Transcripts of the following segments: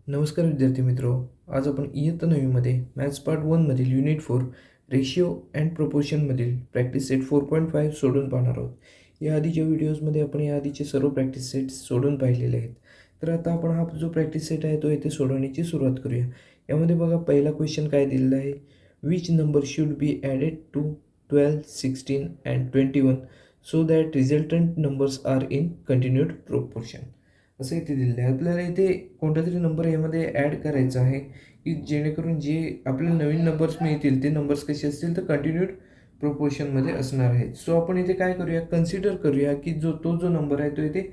नमस्कार विद्यार्थी मित्रो. आज आपण इयत्ता 9वीमध्ये मॅथ्स पार्ट 1मधील युनिट 4 रेशिओ अँड प्रोपोर्शनमधील प्रॅक्टिस सेट 4.5 सोडून पाहणार आहोत. या आधीच्या व्हिडिओजमध्ये आपण या आधीचे सर्व प्रॅक्टिस सेट्स सोडून पाहिलेले आहेत. तर आता आपण हा जो प्रॅक्टिस सेट आहे तो येथे सोडवण्याची सुरुवात करूया. यामध्ये बघा पहिला क्वेश्चन काय दिलेला आहे. Which number should be added to 12, 16 and 21 so that resultant numbers are in continued proportion. असं इथे दिलेलं आहे. आपल्याला इथे कोणता तरी नंबर यामध्ये ॲड करायचा आहे की जेणेकरून जे आपल्याला नवीन नंबर्स मिळतील ते नंबर्स कसे असतील तर कंटिन्यूड प्रोपोर्शनमध्ये असणार आहेत. सो आपण इथे काय करूया, कन्सिडर करूया की जो नंबर आहे तो इथे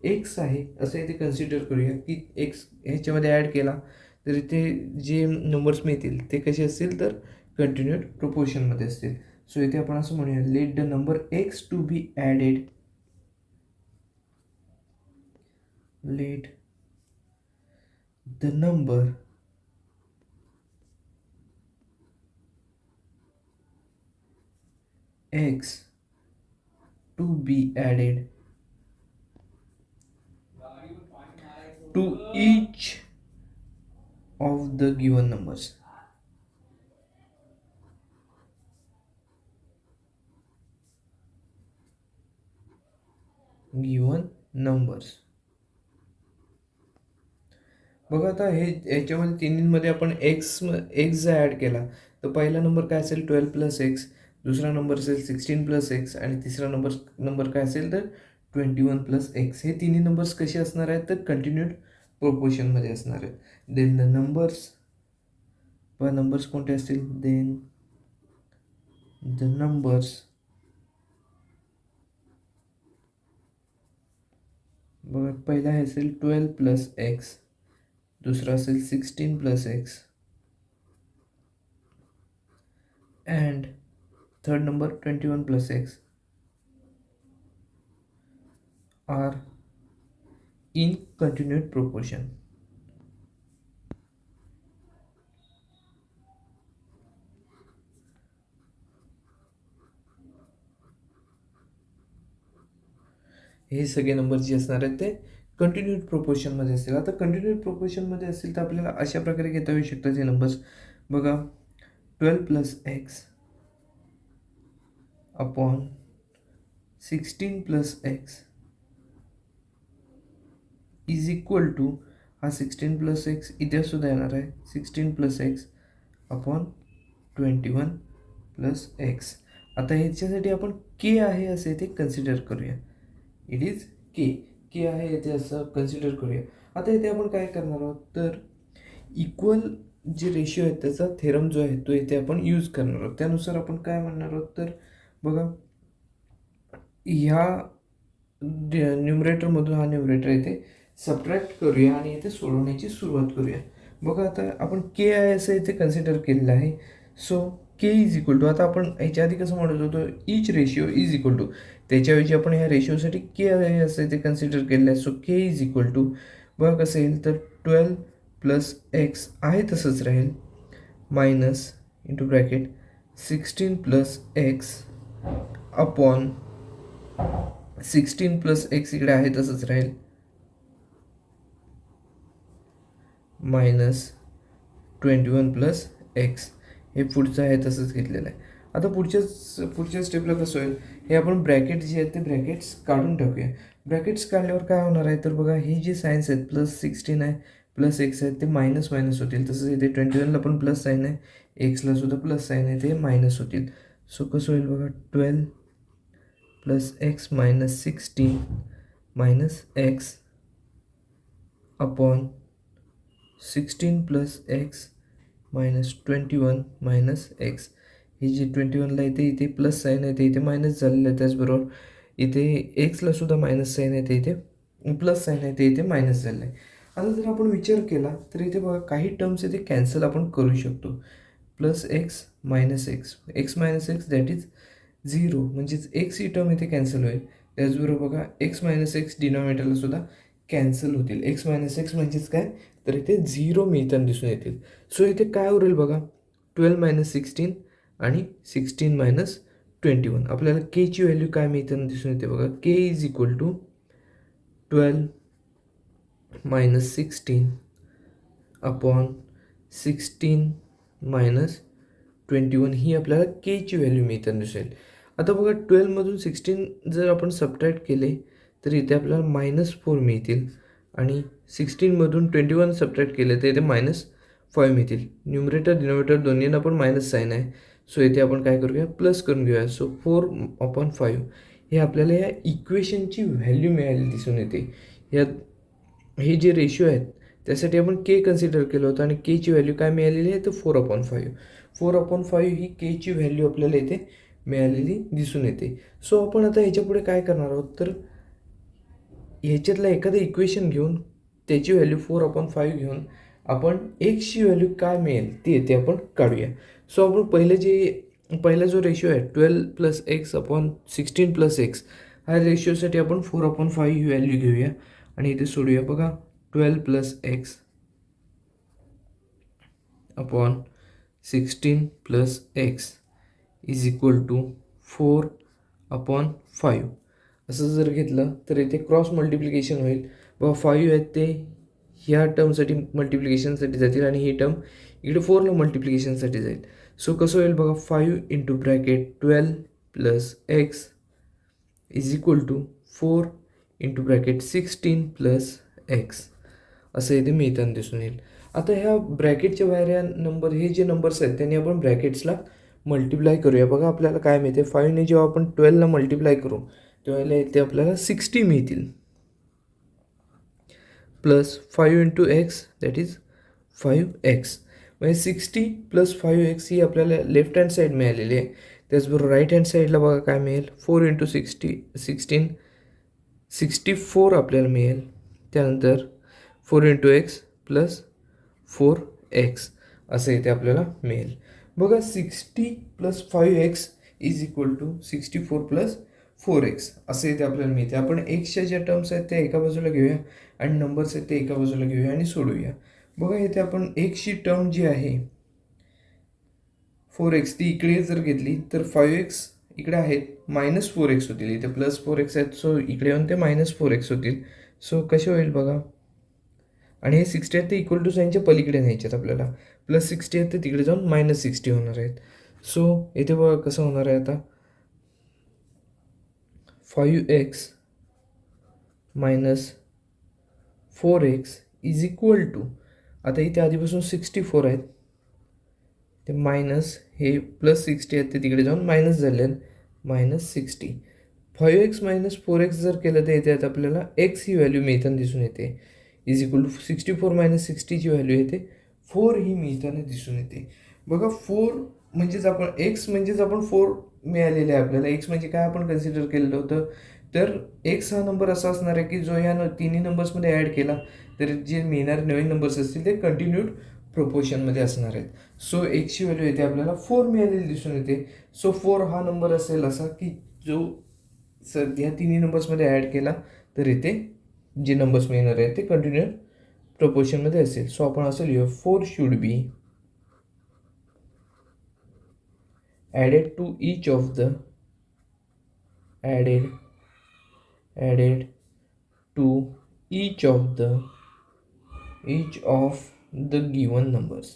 एक्स आहे असं इथे कन्सिडर करूया की एक्स ह्याच्यामध्ये ॲड केला तर इथे जे नंबर्स मिळतील ते कसे असतील तर कंटिन्यूड प्रोपोर्शनमध्ये असतील. सो इथे आपण असं म्हणूया, let the number x to be added, let the number x to be added to each of the given numbers. बघा आता हे याच्यामध्ये तिन्हीमध्ये आपण एक्स जर ॲड केला तर पहिला नंबर काय असेल 12 प्लस एक्स, दुसरा नंबर असेल 16 प्लस एक्स आणि तिसरा नंबर काय असेल तर 21 प्लस एक्स. हे तिन्ही नंबर्स कसे असणार आहेत तर कंटिन्यूड प्रोपोर्शनमध्ये असणार आहेत. देन द नंबर्स कोणते असतील, देन द नंबर्स बघा पहिला हे असेल 12 प्लस एक्स, दूसरा असेल 16 plus x and third number 21 plus x are in continued proportion. हे सगळे नंबर जे असणार आहेत ते कंटिन्यूड प्रोपोर्शनमध्ये असतील. आता कंटिन्यूड प्रोपोर्शनमध्ये असतील तर आपल्याला अशा प्रकारे घेता येऊ शकतात हे नंबर्स. बघा 12 plus x upon 16 plus x is equal to, हा 16 प्लस एक्स इथे सुद्धा येणार आहे, 16 plus x upon 21 plus x. आता ह्याच्यासाठी आपण के आहे असे इथे कन्सिडर करूया. इट इज के आहे इथे असं कन्सिडर करूया. आता इथे आपण काय करणार आहोत तर इक्वल जे रेशिओ आहेत त्याचा थेरम जो आहे तो इथे आपण यूज करणार आहोत. त्यानुसार आपण काय म्हणणार आहोत तर बघा ह्या न्यूमरेटरमधून हा न्यूमरेटर इथे सबट्रॅक्ट करूया आणि इथे सोडवण्याची सुरुवात करूया. बघा आता आपण के आहे असं इथे कन्सिडर केलेलं आहे. So k is equal to, आता आपण ह्याच्या आधी कसं म्हणत होतो each ratio is equal to, त्याच्याऐवजी आपण ह्या रेशिओसाठी के आहे असं इथे कन्सिडर केलेलं आहे. So k is equal to बघा कसं येईल तर 12 प्लस एक्स आहे तसंच राहील minus into bracket 16 plus x upon 16 plus x इकडे आहे तसंच राहील मायनस 21 प्लस एक्स. हे पुढचं आहे तसंच घेतलेलं आहे. आता पुढच्या स्टेपला कसं होईल, हे आपण ब्रॅकेट जे आहेत ते ब्रॅकेट्स काढून टाकूया. ब्रॅकेट्स काढल्यावर काय होणार आहे तर बघा हे जे सायन्स आहेत प्लस 16 आहे प्लस एक्स आहेत ते मायनस होतील. तसंच इथे 21ला पण प्लस साईन आहे, एक्सला सुद्धा प्लस साईन आहे, ते मायनस होतील. सो कसं होईल बघा 12 plus x minus 16 minus x upon 16 plus x minus 21 minus x. हे जे 21ला इथे प्लस साईन आहे ते इथे मायनस झालेलं आहे. त्याचबरोबर इथे एक्सला सुद्धा मायनस साईन आहे ते इथे प्लस साईन आहे ते इथे मायनस झालेलं आहे. आता जर आपण विचार केला तर इथे बघा काही टर्म्स इथे कॅन्सल आपण करू शकतो. Plus x minus X minus x that is 0, म्हणजेच एक्स ही टर्म इथे कॅन्सल होईल. त्याचबरोबर बघा एक्स मायनस एक्स डिनॉमिनेटरला सुद्धा कॅन्सल होतील. एक्स मायनस एक्स म्हणजेच काय तर इथे 0 मिळताना दिसून येतील. सो इथे काय उरेल बघा 12 मायनस 16 आणि 16 मायनस 21. आपल्याला केची व्हॅल्यू काय मिळताना दिसून येते बघा, K is equal to 12 minus 16 upon 16 minus 21 ही आपल्याला केची व्हॅल्यू मिळताना दिसेल. आता बघा 12मधून 16 जर आपण सबट्रॅक्ट केले तर इथे आपल्याला -4 मिळतील आणि 16मधून 21 सबट्रॅक्ट केले तर इथे -5 मिळतील. न्यूमरेटर डिनोमिनेटर दोन्हींना पण मायनस साईन आहे. सो इथे आपण काय करूया, प्लस करून घेऊया. सो 4/5 हे आपल्याला या इक्वेशनची व्हॅल्यू मिळाली दिसून येते. या हे जे रेशिओ आहेत त्यासाठी आपण के कन्सिडर केलं होतं आणि केची व्हॅल्यू काय मिळालेली आहे तर 4/5. 4/5 ही केची व्हॅल्यू आपल्याला इथे मिळालेली दिसून येते. सो आपण आता ह्याच्यापुढे काय करणार आहोत तर ह्याच्यातलं एखादं इक्वेशन घेऊन त्याची व्हॅल्यू 4/5 घेऊन आपण एक्सची व्हॅल्यू काय मिळेल ती येते आपण काढूया. सो आपण पहिला जो रेशिओ आहे 12 + x/16 + x हा रेशिओसाठी आपण 4/5 ही व्हॅल्यू घेऊया आणि इथे सोडूया. बघा 12 + x upon 16 + x is equal to 4/5 असं जर घेतलं तर इथे क्रॉस मल्टिप्लिकेशन होईल. बघा 5 आहेत ते ह्या टर्मसाठी मल्टिप्लिकेशनसाठी जातील आणि ही टर्म इकडे 4ला मल्टिप्लिकेशनसाठी जाईल. सो कसं होईल बघा 5 × bracket 12 + x is equal to 4 × bracket 16 + x असं इथे मिळताना दिसून येईल. आता ह्या ब्रॅकेटच्या बाहेर या नंबर हे जे नंबर्स आहेत त्यांनी आपण ब्रॅकेट्सला मल्टिप्लाय करूया. बघा आपल्याला काय मिळते 5ने जेव्हा आपण 12ला मल्टिप्लाय करू तेव्हा इथे आपल्याला 60 मिळतील plus 5 × x that is 5x म्हणजे 60 + 5x ही आपल्याला लेफ्ट हँड साईड मिळालेली आहे. त्याचबरोबर राईट हँड साईडला बघा काय मिळेल 4 × 16 64 आपल्याला मिळेल. त्यानंतर 4 × x + 4x असं इथे आपल्याला मिळेल. बघा 60 + 5x is equal to 64 + 4x असं इथे आपल्याला मिळते. आपण एक्सच्या ज्या टर्म्स आहेत त्या एका बाजूला घेऊया आणि नंबर्स आहेत ते एका बाजूला घेऊया आणि सोडूया. बघा इथे आपण एक्सची टर्म जी आहे 4x ती इकडे जर घेतली तर 5x इकडे आहेत -4x होतील. इथे +4x आहेत सो इकडे येऊन ते -4x होतील. सो कसे होईल बघा आणि हे 60 आहेत ते इक्वल टू साईनच्या पलीकडे न्यायचे आहेत आपल्याला. +60 आहेत ते तिकडे जाऊन -60 होणार आहेत. सो इथे बघा कसं होणार आहे आता 5x - 4x is equal to आता इथे आधीपासून 64 आहेत ते मायनस हे +60 आहेत ते तिकडे जाऊन मायनस झाले आहेत -60. 5x - 4x जर केलं तर येते आता आपल्याला x ही व्हॅल्यू मिळताना दिसून येते इज इक्वल टू 64 - 60ची व्हॅल्यू येते 4 ही मिळताना दिसून येते. बघा 4 म्हणजेच आपण x म्हणजेच आपण 4 मिळालेले आहे आपल्याला. x म्हणजे काय आपण कन्सिडर केलेलं होतं तर x हा नंबर असा असणार आहे की जो ह्या तिन्ही नंबर्समध्ये ॲड केला तर जे मिळणारे नवीन नंबर्स असतील ते कंटिन्यूड प्रोपोर्शनमध्ये असणार आहेत. सो एक्सची व्हॅल्यू येते आपल्याला 4 मिळालेली दिसून येते. सो 4 हा नंबर असेल असा की जो सध्या तिन्ही नंबर्समध्ये ॲड केला तर इथे जे नंबर्स मिळणार आहेत ते कंटिन्यूड प्रोपोर्शनमध्ये असेल. सो आपण असं लिहूया 4 should be added to each of the added to each of the given numbers.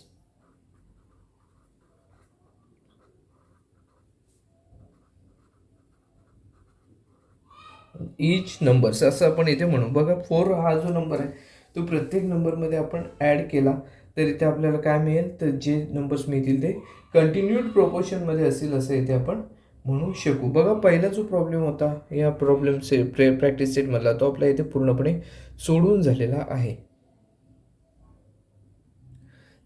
Each numbers असं आपण इथे म्हणू. बघा 4 हा जो नंबर आहे तो प्रत्येक नंबरमध्ये आपण ॲड केला तर इथे आपल्याला काय मिळेल तर जे नंबर्स मिळतील ते कंटिन्यूड प्रोपोर्शनमध्ये असेल असं इथे आपण म्हणू शकू. बघा पहिला जो प्रॉब्लेम होता या प्रॅक्टिस सेटमधला तो आपल्या इथे पूर्णपणे सोडून झालेला आहे.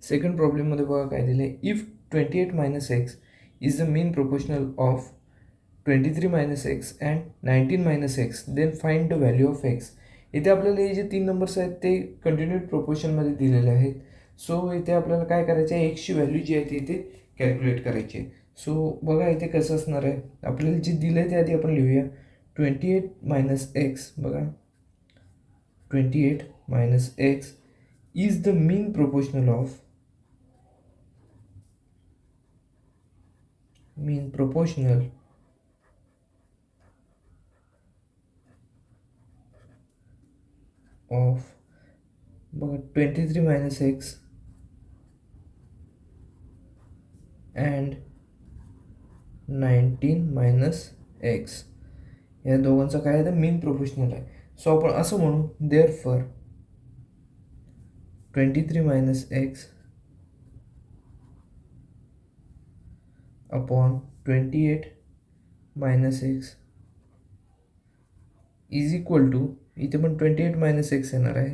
सेकंड प्रॉब्लेममध्ये बघा काय दिलं आहे if 28 - x is the mean proportional of 23 - x and 19 - x then find the value of x. इथे आपल्याला हे जे 3 नंबर्स आहेत ते कंटिन्यूड प्रोपोर्शनमध्ये दिलेले आहेत. सो इथे आपल्याला काय करायचं आहे एक्सची व्हॅल्यू जी आहे ती इथे कॅल्क्युलेट करायची आहे. सो बघा इथे कसं असणार आहे आपल्याला जे दिलं आहे ते आधी आपण लिहूया 28 - x बघा 28 - x is the mean proportional of बघा 23 - x अँड 19 मायनस एक्स. या दोघांचा काय आहे तर मीन प्रोपोर्शनल आहे. सो आपण असं म्हणू therefore 23 minus x upon 28 minus x is equal to, इथे पण 28 मायनस एक्स येणार आहे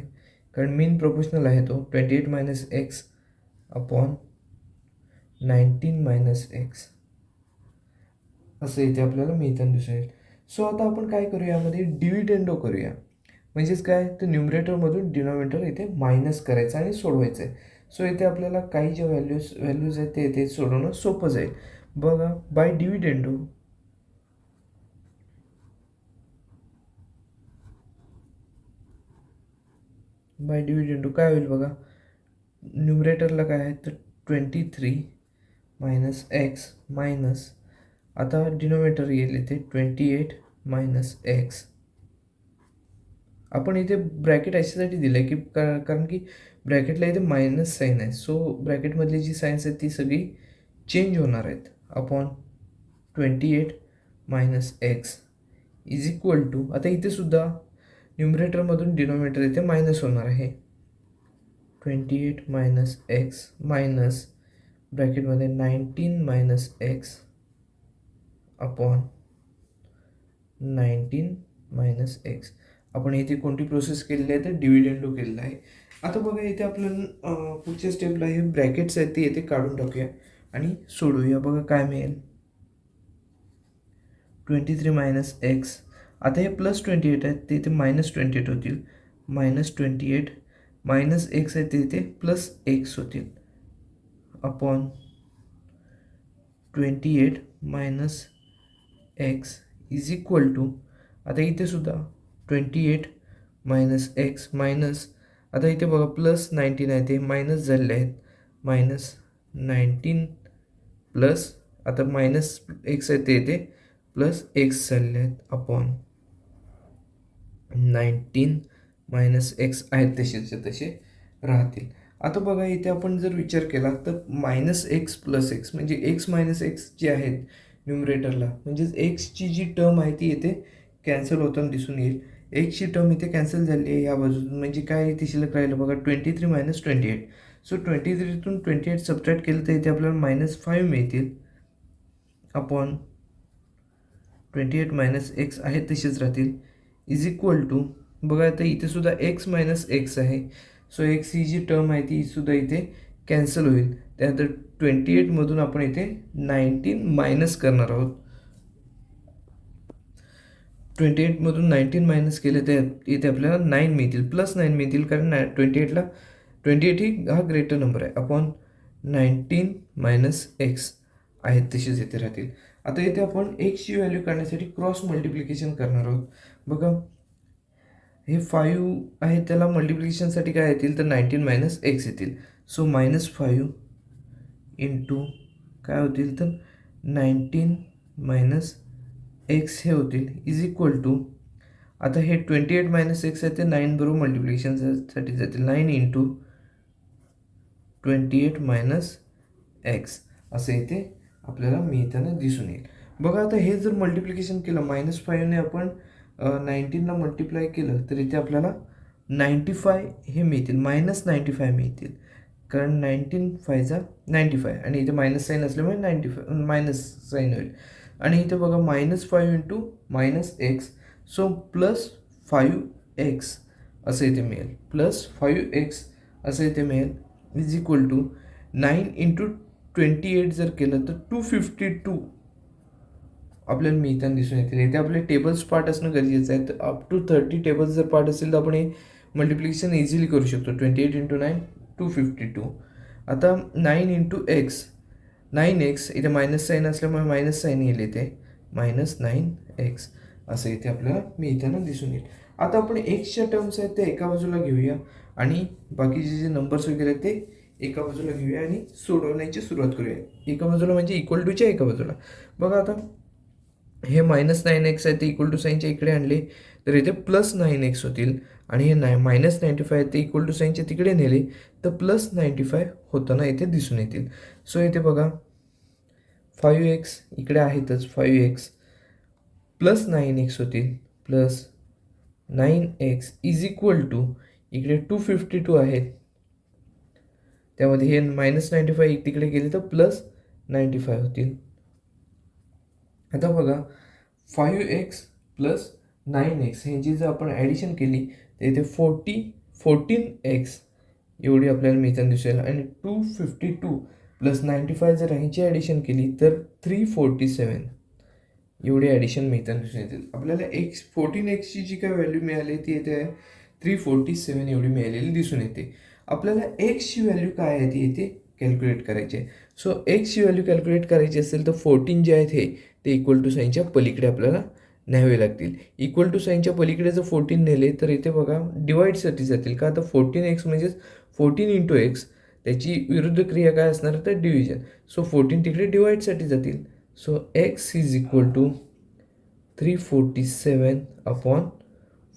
कारण मीन प्रोपोर्शनल आहे तो. 28 minus x upon 19 minus x असं इथे आपल्याला मिळताना दिसून येईल. सो आता आपण काय करूया, यामध्ये डिव्हिडेंडो करूया. म्हणजेच काय तर न्यूमरेटरमधून डिनॉमिनेटर इथे मायनस करायचं आणि सोडवायचं आहे. सो इथे आपल्याला काही जे व्हॅल्यूज आहेत ते इथे सोडवणं सोपं जाईल. बघा बाय डिव्हिडेंडो काय होईल बघा. न्यूमरेटरला काय आहे तर 23 मायनस एक्स मायनस, आता डिनोमिनेटर येईल इथे 28 मायनस एक्स. आपण इथे ब्रॅकेट अशासाठी दिलं आहे की कारण की ब्रॅकेटला इथे मायनस साईन आहे. सो ब्रॅकेटमधली जी साईन्स आहेत ती सगळी चेंज होणार आहेत. Upon 28 minus x is equal to, आता इथे सुद्धा न्यूमरेटरमधून डिनोमिनेटर इथे मायनस होणार आहे. 28 मायनस एक्स मायनस ब्रॅकेटमध्ये 19 minus x upon 19 minus X. आपण इथे कोणती प्रोसेस केलेली आहे तर डिव्हिडेंडो केलेला आहे. आता बघा इथे आपल्याला पुढच्या स्टेपला हे ब्रॅकेट्स आहेत ते इथे काढून टाकूया आणि सोडूया. बघा काय मिळेल. 23 मायनस एक्स, आता हे प्लस 28 आहेत ते इथे मायनस 28 होतील. मायनस 28 मायनस एक्स आहे ते इथे प्लस एक्स होतील upon 28 minus x is equal to, आता इथे सुद्धा 28 मायनस एक्स मायनस, आता इथे बघा प्लस 19 आहे ते मायनस झालेले आहेत. मायनस 19 प्लस, आता मायनस एक्स आहे ते इथे प्लस एक्स झालेले आहेत अपॉन 19 मायनस एक्स आहेत तसेचे तसे राहतील. आता बघा इथे आपण जर विचार केला तर मायनस एक्स प्लस एक्स म्हणजे एक्स मायनस एक्स जे आहेत न्यूमरेटरला, म्हणजेच एक्सची जी टर्म आहे ती इथे कॅन्सल होताना दिसून येईल. एक्सची टर्म इथे कॅन्सल झाली आहे या बाजूतून, म्हणजे काय इथे शिल्लक राहिलं बघा 23 मायनस 28. सो 23तून 28 सबट्रॅक्ट केलं तर इथे आपल्याला -5 मिळतील अपॉन 28 मायनस एक्स आहेत तसेच राहतील इज इक्वल टू, बघा आता इथे सुद्धा एक्स मायनस एक्स आहे. सो एक्स ही जी टर्म आहे ती सुद्धा इथे कॅन्सल होईल. त्यानंतर 28मधून आपण इथे 19 मायनस करणार आहोत. 28मधून 19 मायनस केले तर इथे आपल्याला 9 मिळतील, प्लस 9 मिळतील कारण 28 ही हा ग्रेटर नंबर आहे अपॉन 19 मायनस एक्स आहेत तसेच इथे राहतील. आता इथे आपण एक्सची व्हॅल्यू काढण्यासाठी क्रॉस मल्टिप्लिकेशन करणार आहोत. बघा हे 5 आहे त्याला मल्टिप्लिकेशनसाठी काय येतील तर 19 मायनस एक्स येतील. सो -5 इंटू काय होतील तर 19 मायनस एक्स हे होतील इज इक्वल टू, आता हे 28 मायनस एक्स आहे ते 9 बरोबर मल्टिप्लिकेशनसाठी जातील. 9 इंटू 28 मायनस एक्स असं इथे आपल्याला मिळताना दिसून येईल. बघा आता हे जर मल्टिप्लिकेशन केलं -5ने आपण 19ला मल्टिप्लाय केलं तर इथे आपल्याला 95 हे मिळतील, -95 मिळतील कारण 19 5 जा 95 आणि इथे मायनस साईन असल्यामुळे 95 मायनस साईन होईल. आणि इथे बघा -5 into minus x, so +5x असं इथे मिळेल, +5x असं इथे मिळेल इज इक्वल टू 9 इंटू 28 जर केलं तर 252 आपल्याला मिळताना दिसून येतील. इथे आपले टेबल्स पार्ट असणं गरजेचं आहे. तर अप टू 30 टेबल्स जर पार्ट असेल तर आपण हे मल्टिप्लिकेशन इझिली करू शकतो. 28 इंटू 9 252. आता 9 इंटू एक्स 9x, इथे मायनस साईन असल्यामुळे मायनस साईन येईल इथे -9x असं इथे आपल्याला मिळताना दिसून येईल. आता आपण एक्सच्या टर्म्स आहेत ते एका बाजूला घेऊया आणि बाकीचे जे नंबर्स वगैरे आहेत ते एका बाजूला घेऊया आणि सोडवण्याची सुरुवात करूया. एका बाजूला म्हणजे इक्वल टूच्या एका बाजूला. बघा आता हे -9x आहे ते इक्वल टू साईनच्या इकडे आणले तर इथे +9x होतील आणि हे -95 आहे ते इक्वल टू साईनच्या तिकडे नेले तर +95 होताना इथे दिसून येतील. सो इथे बघा 5x इकडे आहेतच, 5x प्लस 9x होतील, plus 9x is equal to इकडे 252 आहेत, त्यामध्ये हे -95 तिकडे गेले तर प्लस 95 होतील. आता बघा 5x प्लस 9x ह्यांची जर आपण ॲडिशन केली तर इथे 14x एवढी आपल्याला मिळताना दिसेल, आणि 252 प्लस 95 जर ह्यांची ॲडिशन केली तर 347 एवढी ॲडिशन मिळताना दिसून येतील. आपल्याला 14xची जी काय व्हॅल्यू मिळाली ती येते 347 एवढी मिळालेली दिसून येते. आपल्याला एक्सची व्हॅल्यू काय आहे ती येते कॅल्क्युलेट करायची आहे. सो एक्सची व्हॅल्यू कॅल्क्युलेट करायची असेल तर 14 जे आहेत ते इक्वल टू साईनच्या पलीकडे आपल्याला न्यावे लागतील. इक्वल टू साईनच्या पलीकडे जर 14 नेले तर इथे बघा डिवाईडसाठी जातील, का तर 14x म्हणजेच 14 इंटू एक्स, त्याची विरुद्ध क्रिया काय असणार तर डिव्हिजन. सो 14 तिकडे डिवाईडसाठी जातील. So x is equal to 347 upon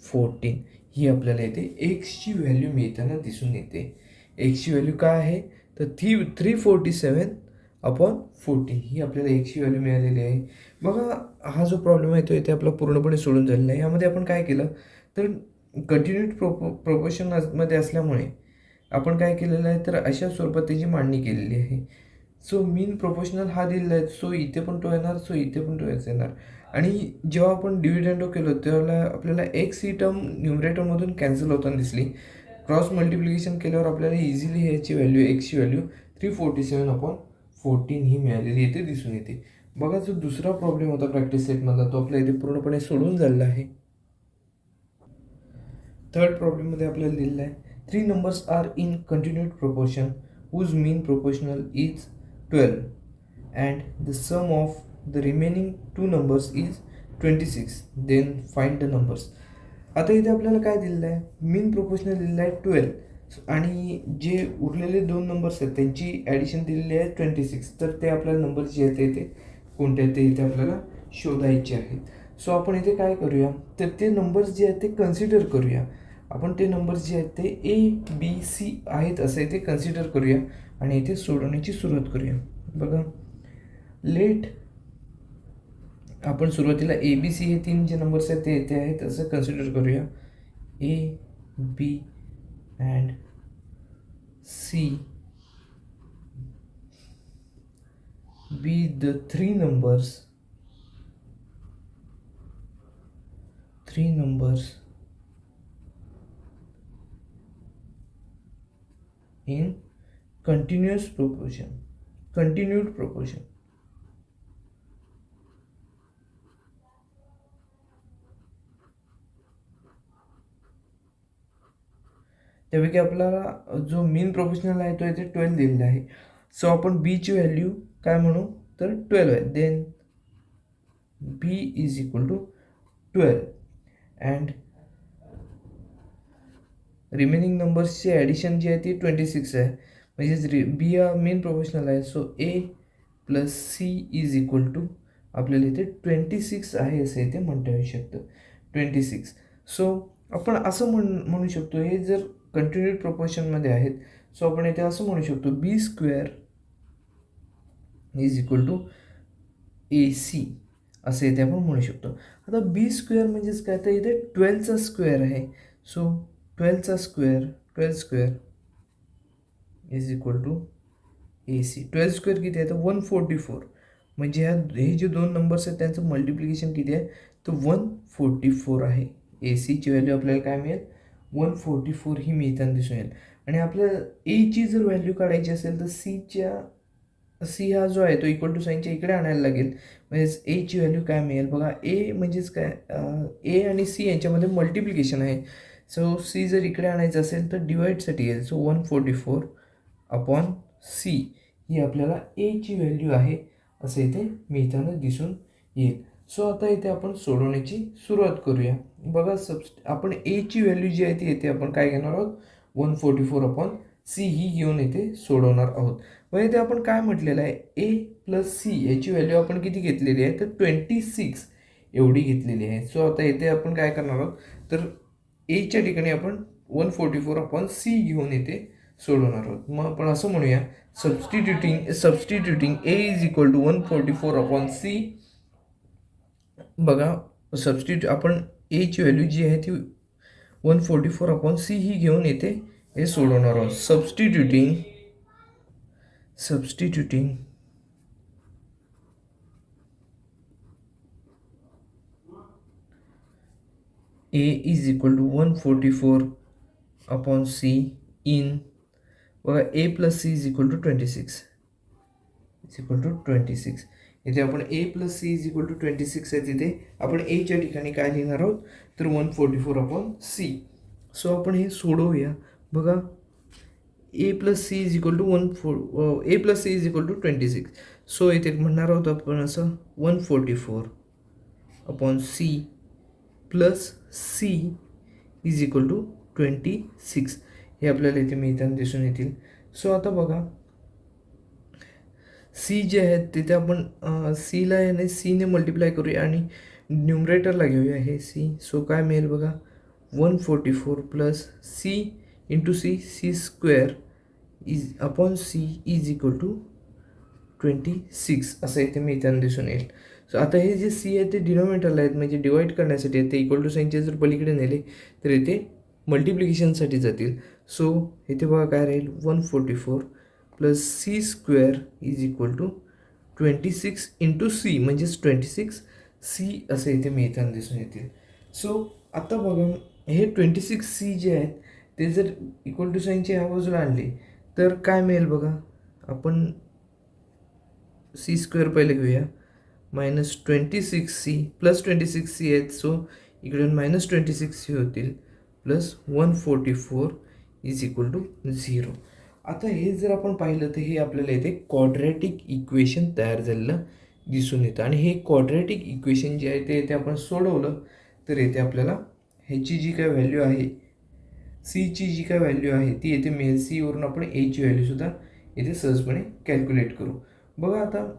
14 ही आपल्याला येते एक्सची व्हॅल्यू मिळताना दिसून येते. एक्सची व्हॅल्यू काय आहे तर 347 अपॉन 14 ही आपल्याला एक्सची व्हॅल्यू मिळालेली आहे. बघा हा जो प्रॉब्लेम आहे तो इथे आपला पूर्णपणे सोडून झालेला आहे. यामध्ये आपण काय केलं तर कंटिन्यूड प्रोपोर्शनमध्ये असल्यामुळे आपण काय केलेलं आहे तर अशा स्वरूपात त्याची मांडणी केलेली आहे. सो मीन प्रोपोर्शनल हा दिलेला आहे, सो इथे पण तो येणार, सो इथे पण तो येणार. आणि जेव्हा आपण डिव्हिडंडो केलो तेव्हा आपल्याला एक्स ही टर्म न्यूमरेटरमधून कॅन्सल होताना दिसली. क्रॉस मल्टिप्लिकेशन केल्यावर आपल्याला इझिली ह्याची व्हॅल्यू एक्सची व्हॅल्यू 347 अपॉन 14 ही मिळालेली इथे दिसून येते. बघा जो दुसरा प्रॉब्लेम होता प्रॅक्टिस सेटमधला तो आपल्या इथे पूर्णपणे सोडून झालेला आहे. थर्ड प्रॉब्लेममध्ये आपल्याला दिलेला आहे 3 numbers are in continued proportion whose mean proportional is 12 and the sum of the remaining 2 numbers is 26. Then find the numbers. आता इथे आपल्याला काय दिलेलं आहे, मीन प्रोपोर्शनल दिलेलं आहे 12 आणि जे उरलेले 2 नंबर्स आहेत त्यांची ॲडिशन दिलेली आहे 26. तर ते आपल्याला नंबर जे आहेत ते कोणते ते इथे आपल्याला शोधायचे आहेत. सो आपण इथे काय करूया तर ते नंबर्स जे आहेत ते कन्सिडर करूया. आपण ते नंबर्स जे आहेत ते ABC आहेत असं इथे कन्सिडर करूया आणि इथे सोडवण्याची सुरुवात करूया. बघा लेट आपण सुरुवातीला ABC हे 3 जे नंबर्स आहेत ते येथे आहेत असं कन्सिडर करूया. A, B and C be the 3 numbers in continued proportion. त्यापैकी आपल्याला जो मीन प्रोपोर्शनल आहे तो इथे 12 दिलेला आहे. सो आपण B ची व्हॅल्यू काय म्हणू तर 12 आहे. Then B is equal to 12 and remaining नंबर्सची ॲडिशन जी आहे ती 26 आहे. म्हणजेच B हा मेन प्रोपोर्शनल आहे. So A plus C is equal to आपल्याला इथे 26 आहे असं इथे म्हणता येऊ शकतं 26. सो आपण असं म्हणू शकतो हे जर कंटिन्यूड प्रोपोर्शनमध्ये आहेत सो आपण इथे असं म्हणू शकतो B² is equal to AC असं इथे आपण म्हणू शकतो. आता B² म्हणजेच काय तर इथे 12चा स्क्वेअर आहे. सो 12चा square 12² is equal to AC. 12² किती आहे तर 144. म्हणजे हे जे 2 नंबर्स आहेत त्यांचं मल्टिप्लिकेशन किती आहे तर 144 आहे. ACची व्हॅल्यू आपल्याला काय मिळेल 144 ही मिळताना दिसून येईल. आणि आपल्याला Aची जर व्हॅल्यू काढायची असेल तर C हा जो आहे तो इक्वल टू साईनच्या इकडे आणायला लागेल. म्हणजेच Aची व्हॅल्यू काय मिळेल बघा A म्हणजेच काय A आणि C यांच्यामध्ये मल्टिप्लिकेशन आहे. सो C जर इकडे आणायचं असेल तर डिवाईडसाठी येईल. सो 144 अपॉन C ही आपल्याला Aची व्हॅल्यू आहे असं इथे मिळताना दिसून येईल. सो आता इथे आपण सोडवण्याची सुरुवात करूया. बघा आपण Aची व्हॅल्यू जी आहे ती येथे आपण काय घेणार आहोत 144 अपॉन C ही घेऊन इथे सोडवणार आहोत. मग इथे आपण काय म्हटलेलं आहे A प्लस C याची व्हॅल्यू आपण किती घेतलेली आहे तर 26 एवढी घेतलेली आहे. सो आता इथे आपण काय करणार आहोत तर Aच्या ठिकाणी आपण 144 अपॉन C घेऊन इथे सोडवणार आहोत. मग आपण असं म्हणूया, substituting a is equal to 144/c. बघा, आपण एची व्हॅल्यू जी आहे ती 144/c ही घेऊन येते हे सोडवणार आहोत. Substituting a is equal to 144/c in, बघा, a plus c is equal to 26 इथे आपण a plus c is equal to 26 आहे. तिथे आपण a च्या ठिकाणी काय लिहिणार आहोत तर 144/c. सो आपण हे सोडवूया. बघा, a plus c is equal to 26. So इथे म्हणणार आहोत आपण असं 144/c plus c is equal to 26 हे आपल्याला इथे मिळताना दिसून येतील. सो आता बघा, सी जे आहेत तिथे आपण सीला याने सीने मल्टिप्लाय करूया आणि न्यूमरेटरला घेऊया हे सी. सो काय मिळेल बघा, 144 plus C into c square is upon c is equal to 26 असं इथे मिळताना दिसून येईल. सो आता हे जे सी आहे ते डिनोमिनेटरला आहेत, म्हणजे डिवाईड करण्यासाठी आहेत. ते इक्वल टू साईनचे जर पलीकडे नेले तर इथे मल्टिप्लिकेशनसाठी जातील. सो इथे बघा काय राहील, 144 plus C square is equal to 26 into c म्हणजेच 26 सी असं इथे मिळताना दिसून येतील. सो आता बघा, हे 26 सी जे आहेत ते जर इक्वल टू साईनच्या ह्या बाजूला आणले तर काय मिळेल बघा, आपण सी स्क्वेअर पहिले घेऊया, -26c प्लस 26c आहेत. सो इकडून -26c होतील प्लस 144 इज इक्वल टू 0. आता हे जर आपण पाहिलं तर हे आपल्याला इथे क्वाड्रॅटिक इक्वेशन तयार झालेलं दिसून येतं. आणि हे क्वाड्रॅटिक इक्वेशन जे आहे ते इथे आपण सोडवलं तर इथे आपल्याला ह्याची जी काय व्हॅल्यू आहे, सीची जी काय व्हॅल्यू आहे ती इथे मिळेल. सीवरून आपण एची व्हॅल्यूसुद्धा इथे सहजपणे कॅल्क्युलेट करू. बघा, आता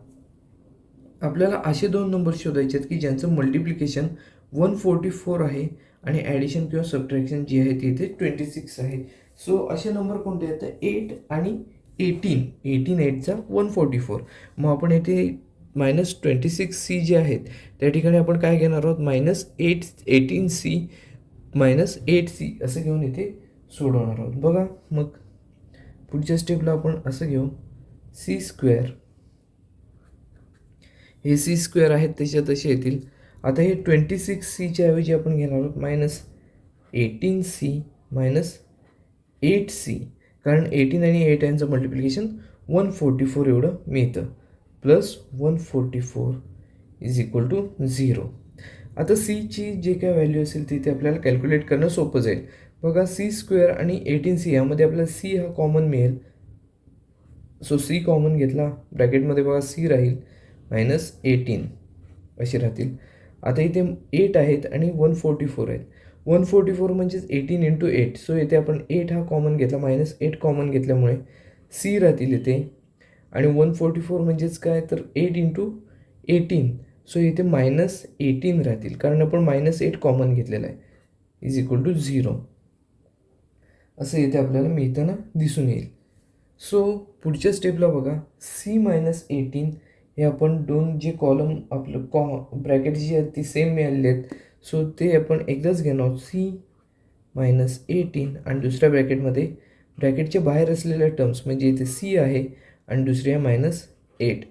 आपल्याला असे दोन नंबर शोधायचे आहेत की ज्यांचं मल्टिप्लिकेशन 144 आहे आणि ॲडिशन किंवा सबट्रॅक्शन जी आहे ती इथे 26 आहे. सो असे नंबर कोणते आहेत, 8 आणि 18 8चा 144. मग आपण येथे -26c जे आहेत त्या ठिकाणी आपण काय घेणार आहोत, -18c -8c असं घेऊन इथे सोडवणार आहोत. बघा, मग पुढच्या स्टेपला आपण असं घेऊ, सी स्क्वेअर, हे सी स्क्वेअर आहेत तसे तसे येतील. आता हे 26cच्या ऐवजी आपण घेणार आहोत -18c -8c, कारण 18 आणि 8 यांचं मल्टिप्लिकेशन 144 एवढं मिळतं, प्लस 144 इज इक्वल टू 0. आता सीची जे काय व्हॅल्यू असेल तिथे आपल्याला कॅल्क्युलेट करणं सोपं जाईल. बघा, सी स्क्वेअर आणि 18c यामध्ये आपल्याला सी हा कॉमन मिळेल. सो सी कॉमन घेतला, ब्रॅकेटमध्ये बघा सी राहील -18 असे राहतील. आता इथे 8 आहेत आणि 144 आहेत. 144 म्हणजेच 18 इंटू 8. सो इथे आपण 8 हा कॉमन घेतला, -8 कॉमन घेतल्यामुळे सी राहतील इथे. आणि 144 म्हणजेच काय तर 8 इंटू 18. सो इथे -18 राहतील कारण आपण -8 कॉमन घेतलेला आहे, इज इक्वल टू 0 असं इथे आपल्याला मिळताना दिसून येईल. सो पुढच्या स्टेपला बघा, सी -18 हे आपण दोन जे कॉलम आपलं ब्रॅकेट जी आहेत ती सेम मिळालेली आहेत. सो ते आपण एकदाच घेणार आहोत, सी -18 आणि दुसऱ्या ब्रॅकेटमध्ये ब्रॅकेटच्या बाहेर असलेल्या टर्म्स म्हणजे इथे सी आहे आणि दुसरी आहे -8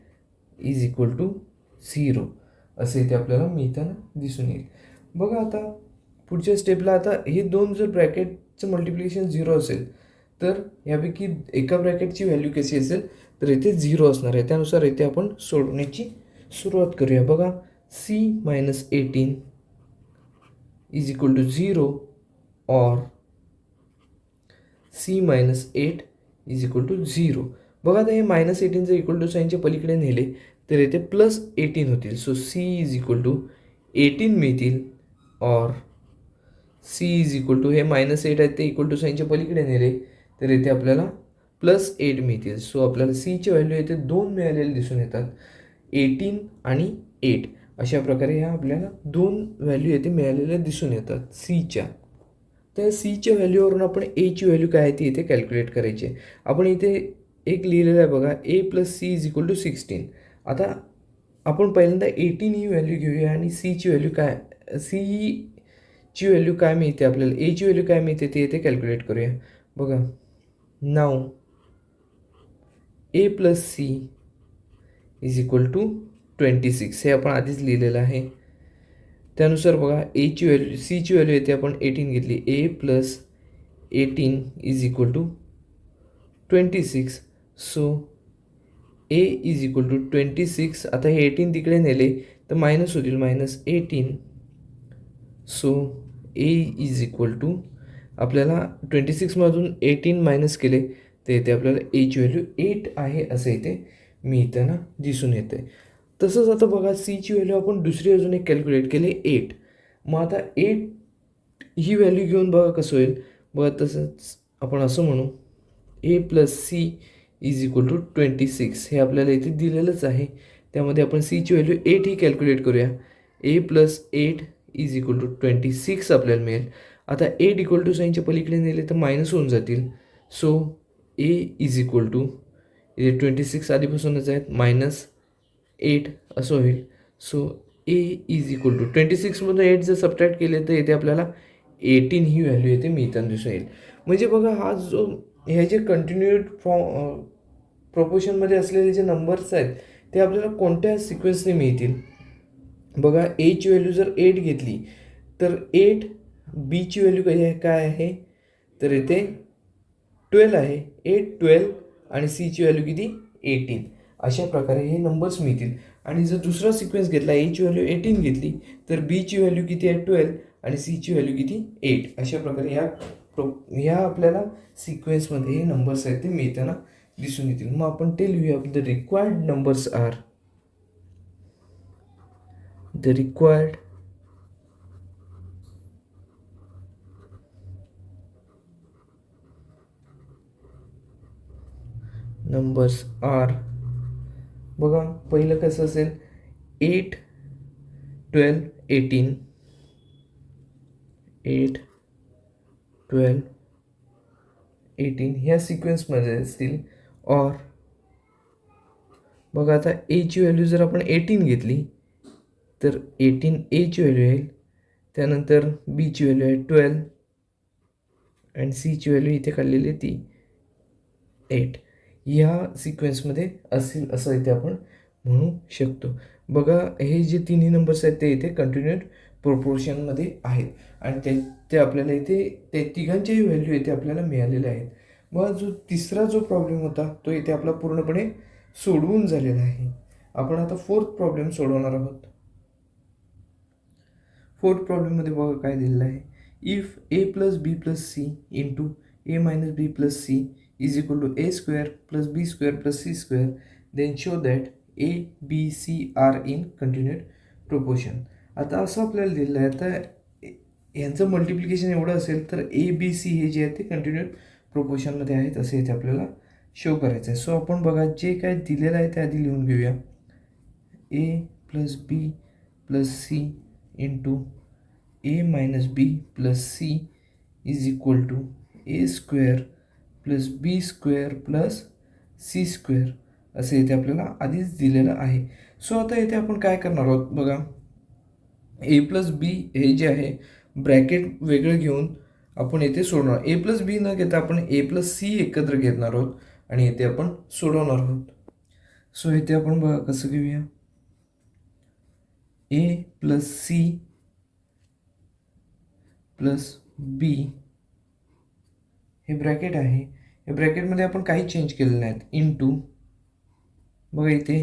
इज इक्वल टू 0 असं इथे आपल्याला मिळताना दिसून येईल. बघा, आता पुढच्या स्टेपला आता हे दोन जर ब्रॅकेटचं मल्टिप्लिकेशन 0 असेल तर यापैकी एका ब्रॅकेटची व्हॅल्यू कशी असेल तर इथे 0 असणार आहे. त्यानुसार इथे आपण सोडवण्याची सुरुवात करूया. बघा, सी -18 इज इक्वल टू 0 और सी -8 इज इक्वल टू 0. बघा, आता हे -18 जर इक्वल टू साईनच्या पलीकडे नेले तर इथे +18 होतील. So c is equal to 18 मिळतील और सी इज इक्वल टू हे -8 आहेत ते इक्वल टू साईनच्या पलीकडे नेले तर इथे आपल्याला +8 मिळतील. सो आपल्याला सीची व्हॅल्यू इथे 2 मिळालेले दिसून येतात, 18 आणि 8 अशा प्रकारे ह्या आपल्याला 2 व्हॅल्यू इथे मिळालेल्या दिसून येतात सीच्या. तर सीच्या व्हॅल्यूवरून आपण एची व्हॅल्यू काय आहे ती इथे कॅल्क्युलेट करायची आहे. आपण इथे एक लिहिलेलं आहे बघा, A plus C is equal to 16. आता आपण पहिल्यांदा 18 ही व्हॅल्यू घेऊया आणि सीची व्हॅल्यू काय, सीची व्हॅल्यू काय मिळते आपल्याला, एची व्हॅल्यू काय मिळते ते इथे कॅल्क्युलेट करूया. बघा, नाव A plus C is equal to 26 हे आपण आधीच लिहिलेलं आहे. त्यानुसार बघा, एची व्हॅल्यू, सीची व्हॅल्यू येते आपण 18 घेतली, A plus 18 is equal to 26. So A is equal to 26. आता हे 18 तिकडे नेले तर मायनस होतील, -18. So A is equal to, आपल्याला 26मधून 18 मायनस केले तर इथे आपल्याला एची व्हॅल्यू 8 आहे असं इथे मिळताना दिसून येतं आहे. तसंच आता बघा, सीची व्हॅल्यू आपण दुसरी अजून एक कॅल्क्युलेट केली 8. मग आता 8 ही व्हॅल्यू घेऊन बघा कसं होईल. बघा, तसंच आपण असं म्हणू, A plus C is equal to 26 हे आपल्याला इथे दिलेलंच आहे. त्यामध्ये आपण सीची व्हॅल्यू 8 ही कॅल्क्युलेट करूया. ए प्लस 8 इज इक्वल टू 26 आपल्याला मिळेल. आता 8 इक्वल टू साईनच्या पलीकडे नेले तर मायनस होऊन जातील. So A is equal to, इथे 26 आधीपासूनच आहेत, -8 असं होईल. So A is equal to 26मधून 8 जर सबट्रॅक्ट केले तर इथे आपल्याला 18 ही व्हॅल्यू येते मिळताना दिसून येईल. म्हणजे बघा, हा जो हे जे कंटिन्युएड प्रोपोर्शनमध्ये असलेले जे नंबर्स आहेत ते आपल्याला कोणत्या सिक्वेन्सने मिळतील. बघा, एची व्हॅल्यू जर 8 घेतली तर 8, बीची व्हॅल्यू काय आहे तर इथे 12 आहे, 8, 12 आणि सीची व्हॅल्यू किती 18. अशा प्रकारे हे नंबर्स मिळतील. आणि जर दुसरा सिक्वेन्स घेतला, एची व्हॅल्यू 18 घेतली तर बीची व्हॅल्यू किती आहे 12 आणि सीची व्हॅल्यू किती 8. अशा प्रकारे ह्या आपल्याला सिक्वेन्समध्ये हे नंबर्स आहेत ते मिळताना दिसून येतील. मग आपण ते लिहूया, the required numbers are, the required numbers are. बघा, पहिलं कसं असेल, 8, 12, 18, 8, 12, 18 ह्या सिक्वेन्समध्ये असतील. और बघा, आता एची व्हॅल्यू जर आपण 18 घेतली तर 18 एची व्हॅल्यू येईल. त्यानंतर बीची व्हॅल्यू आहे 12 आणि सीची व्हॅल्यू इथे काढलेली आहे ती 8. ह्या सिक्वेन्समध्ये असेल असं इथे आपण म्हणू शकतो. बघा, हे जे तिन्ही नंबर्स आहेत ते इथे कंटिन्युएड प्रोपोर्शनमध्ये आहेत आणि ते आपल्याला इथे ते तिघांचेही व्हॅल्यू इथे आपल्याला मिळालेले आहेत. मग तिसरा जो प्रॉब्लेम होता तो इथे आपला पूर्णपणे सोडवून झालेला आहे. आपण आता फोर्थ प्रॉब्लेम सोडवणार आहोत. फोर्थ प्रॉब्लेममध्ये बघा काय दिलेलं आहे, if A plus B plus C into A minus B plus C is equal to A square plus B square plus C square, then show that A B C are in continued proportion. आता असं आपल्याला दिलेलं आहे. आता यांचं multiplication एवढं असेल तर ए बी सी हे जे आहे ते कंटिन्युएड प्रोपोर्शनमध्ये आहेत असं इथे आपल्याला शो करायचं आहे. सो आपण बघा, जे काय दिलेलं आहे ते आधी लिहून घेऊया. A plus B plus C into A minus B plus C is equal to A square plus B square plus C square असं इथे आपल्याला आधीच दिलेलं आहे. सो आता इथे आपण काय करणार आहोत बघा, ए प्लस बी हे जे आहे ब्रॅकेट वेगळं घेऊन आपण येथे सोडणार. ए प्लस बी न घेता आपण ए प्लस सी एकत्र घेणार आहोत आणि येथे आपण सोडवणार आहोत. सो इथे आपण बघा कसं घेऊया, ए प्लस सी प्लस बी हे ब्रॅकेट आहे. या ब्रॅकेटमध्ये आपण काही चेंज केलेले नाहीत. इंटू बघा इथे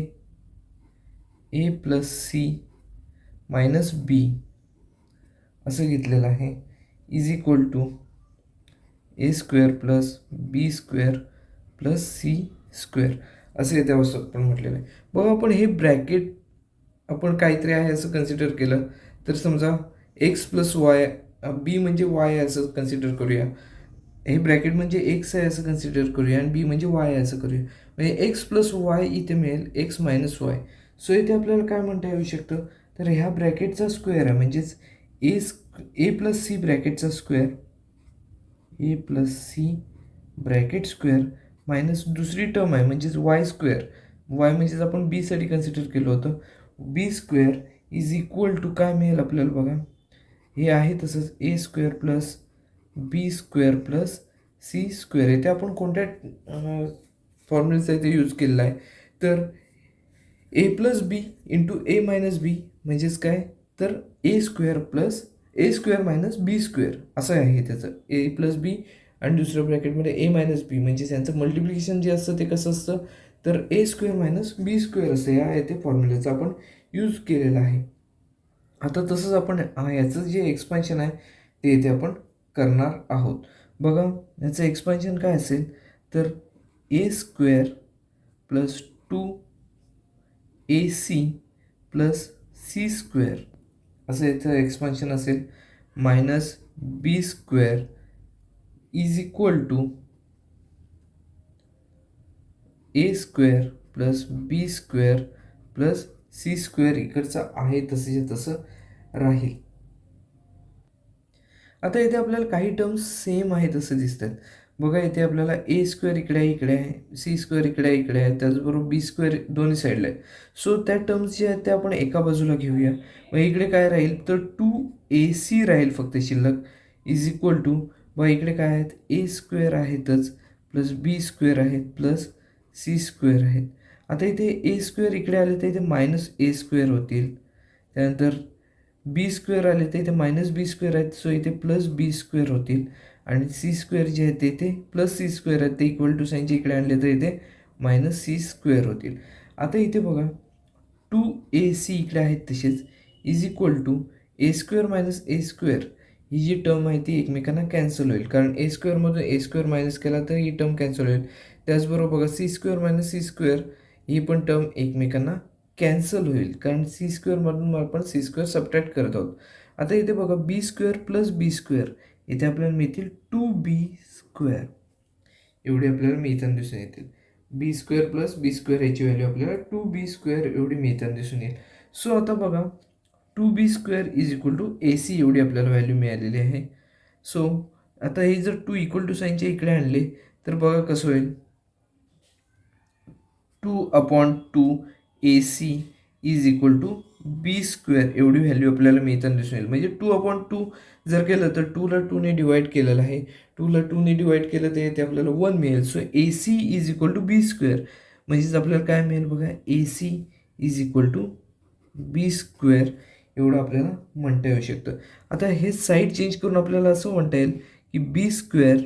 a plus c minus b असं घेतलेलं आहे is equal to A square plus B square plus C square असं इथे आपण म्हटलेलं आहे. बघा, आपण हे ब्रॅकेट आपण काहीतरी आहे असं कन्सिडर केलं तर समजा एक्स प्लस वाय, बी म्हणजे वाय आहे असं कन्सिडर करूया. हे ब्रॅकेट म्हणजे एक्स आहे असं कन्सिडर करूया आणि बी म्हणजे वाय आहे असं करूया. म्हणजे एक्स प्लस वाय इथे मिळेल एक्स मायनस वाय. सो इथे आपल्याला काय म्हणता येऊ शकतं तर ह्या ब्रॅकेटचा स्क्वेअर आहे, म्हणजेच ए प्लस सी ब्रॅकेटचा square A plus C bracket square minus दुसरी टर्म आहे म्हणजेच वाय स्क्वेअर. वाय म्हणजेच आपण बीसाठी कन्सिडर केलं होतं. बी स्क्वेअर इज इक्वल टू काय मिळेल आपल्याला बघा, हे आहे तसंच ए स्क्वेअर प्लस बी स्क्वेअर प्लस सी स्क्वेअर. इथे आपण कोणत्या फॉर्म्युलेचा इथे यूज केलेला आहे तर A plus B into A minus बी म्हणजेच काय तर A square minus B square असं आहे त्याचं. ए प्लस बी आणि दुसऱ्या ब्रॅकेटमध्ये ए मायनस बी म्हणजे त्यांचं मल्टिप्लिकेशन जे असतं ते कसं असतं तर A square minus B square असं या येथे फॉर्म्युलेचा आपण यूज केलेला आहे. आता तसंच आपण याचं जे एक्सपान्शन आहे ते इथे आपण करणार आहोत. बघा याचं एक्सपान्शन काय असेल तर A square plus 2ac plus C square असं याचं एक्सपान्शन असेल minus B square is equal to A square plus B square plus C square इकडचं आहे तसंच्या तसं राहील. आता इथे आपल्याला काही टर्म्स सेम आहेत असं दिसतात. बघा इथे आपल्याला ए स्क्वेअर इकडे आहे, सी स्क्वेअर इकडे आहे, त्याचबरोबर बी स्क्वेअर दोन्ही साईडला आहे. सो त्या टर्म्स जे आहेत त्या आपण एका बाजूला घेऊया. मग इकडे काय राहील तर 2ac राहील फक्त शिल्लक इज इक्वल टू बघा इकडे काय आहेत ए स्क्वेअर आहेतच प्लस बी स्क्वेअर आहेत प्लस सी स्क्वेअर आहेत. आता इथे ए स्क्वेअर इकडे आले तर इथे मायनस ए स्क्वेअर होतील. त्यानंतर बी स्क्वेअर आले तर इथे मायनस बी स्क्वेअर आहेत सो इथे प्लस बी स्क्वेअर होतील. आणि सी स्क्वेअर जे आहे ते इथे प्लस सी स्क्वेअर आहेत ते इक्वल टू साईनचे इकडे आणले तर इथे मायनस सी स्क्वेअर होतील. आता इथे बघा 2ac इकडे आहेत तसेच is equal to A square minus a square ही जी टर्म आहे ती एकमेकांना कॅन्सल होईल कारण ए स्क्वेअरमधून ए स्क्वेअर मायनस केला तर ही टर्म कॅन्सल होईल. त्याचबरोबर बघा C square minus C square ही पण टर्म एकमेकांना कॅन्सल होईल कारण सी स्क्वेअरमधून आपण सी स्क्वेअर सबट्रॅक्ट करत आहोत. आता इथे बघा बी स्क्वेअर प्लस बी स्क्वेअर इथे आपल्याला मिळतील 2b स्क्वेअर एवढे आपल्याला मिळताना दिसून येतील. बी स्क्वेअर प्लस बी स्क्वेअर याची व्हॅल्यू आपल्याला 2b स्क्वेअर एवढी मिळताना दिसून येईल. सो आता बघा 2b square is equal to ac एवढी आपल्याला व्हॅल्यू मिळालेली आहे. सो आता हे जर 2 इक्वल टू साईनच्या इकडे आणले तर बघा कसं होईल 2/2ac is equal to B square एवढी व्हॅल्यू आपल्याला मिळताना दिसून येईल. म्हणजे 2/2 जर केलं तर 2ला 2ने डिवाईड केलेलं आहे. 2ला 2ने डिवाईड केलं तर ते आपल्याला 1 मिळेल. So ac is equal to B square म्हणजेच आपल्याला काय मिळेल बघा ac is equal to B square एवढं आपल्याला म्हणता येऊ शकतं. आता हे साईड चेंज करून आपल्याला असं म्हणता येईल की B square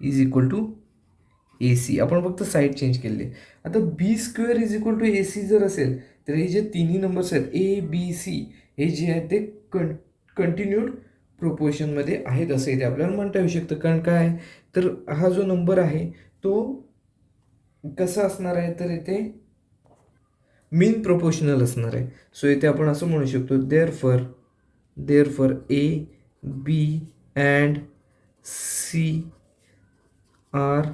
is equal to ac आपण फक्त साईड चेंज केले. आता B square is equal to ac जर असेल तर हे जे तिन्ही नंबर्स आहेत ए बी सी हे जे आहेत ते कंटिन्यूड प्रोपोर्शनमध्ये आहेत असं इथे आपल्याला म्हणता येऊ शकतं. कारण काय तर हा जो नंबर आहे तो कसा असणार आहे तर इथे मीन प्रोपोर्शनल असणार आहे. सो इथे आपण असं म्हणू शकतो therefore a b and c are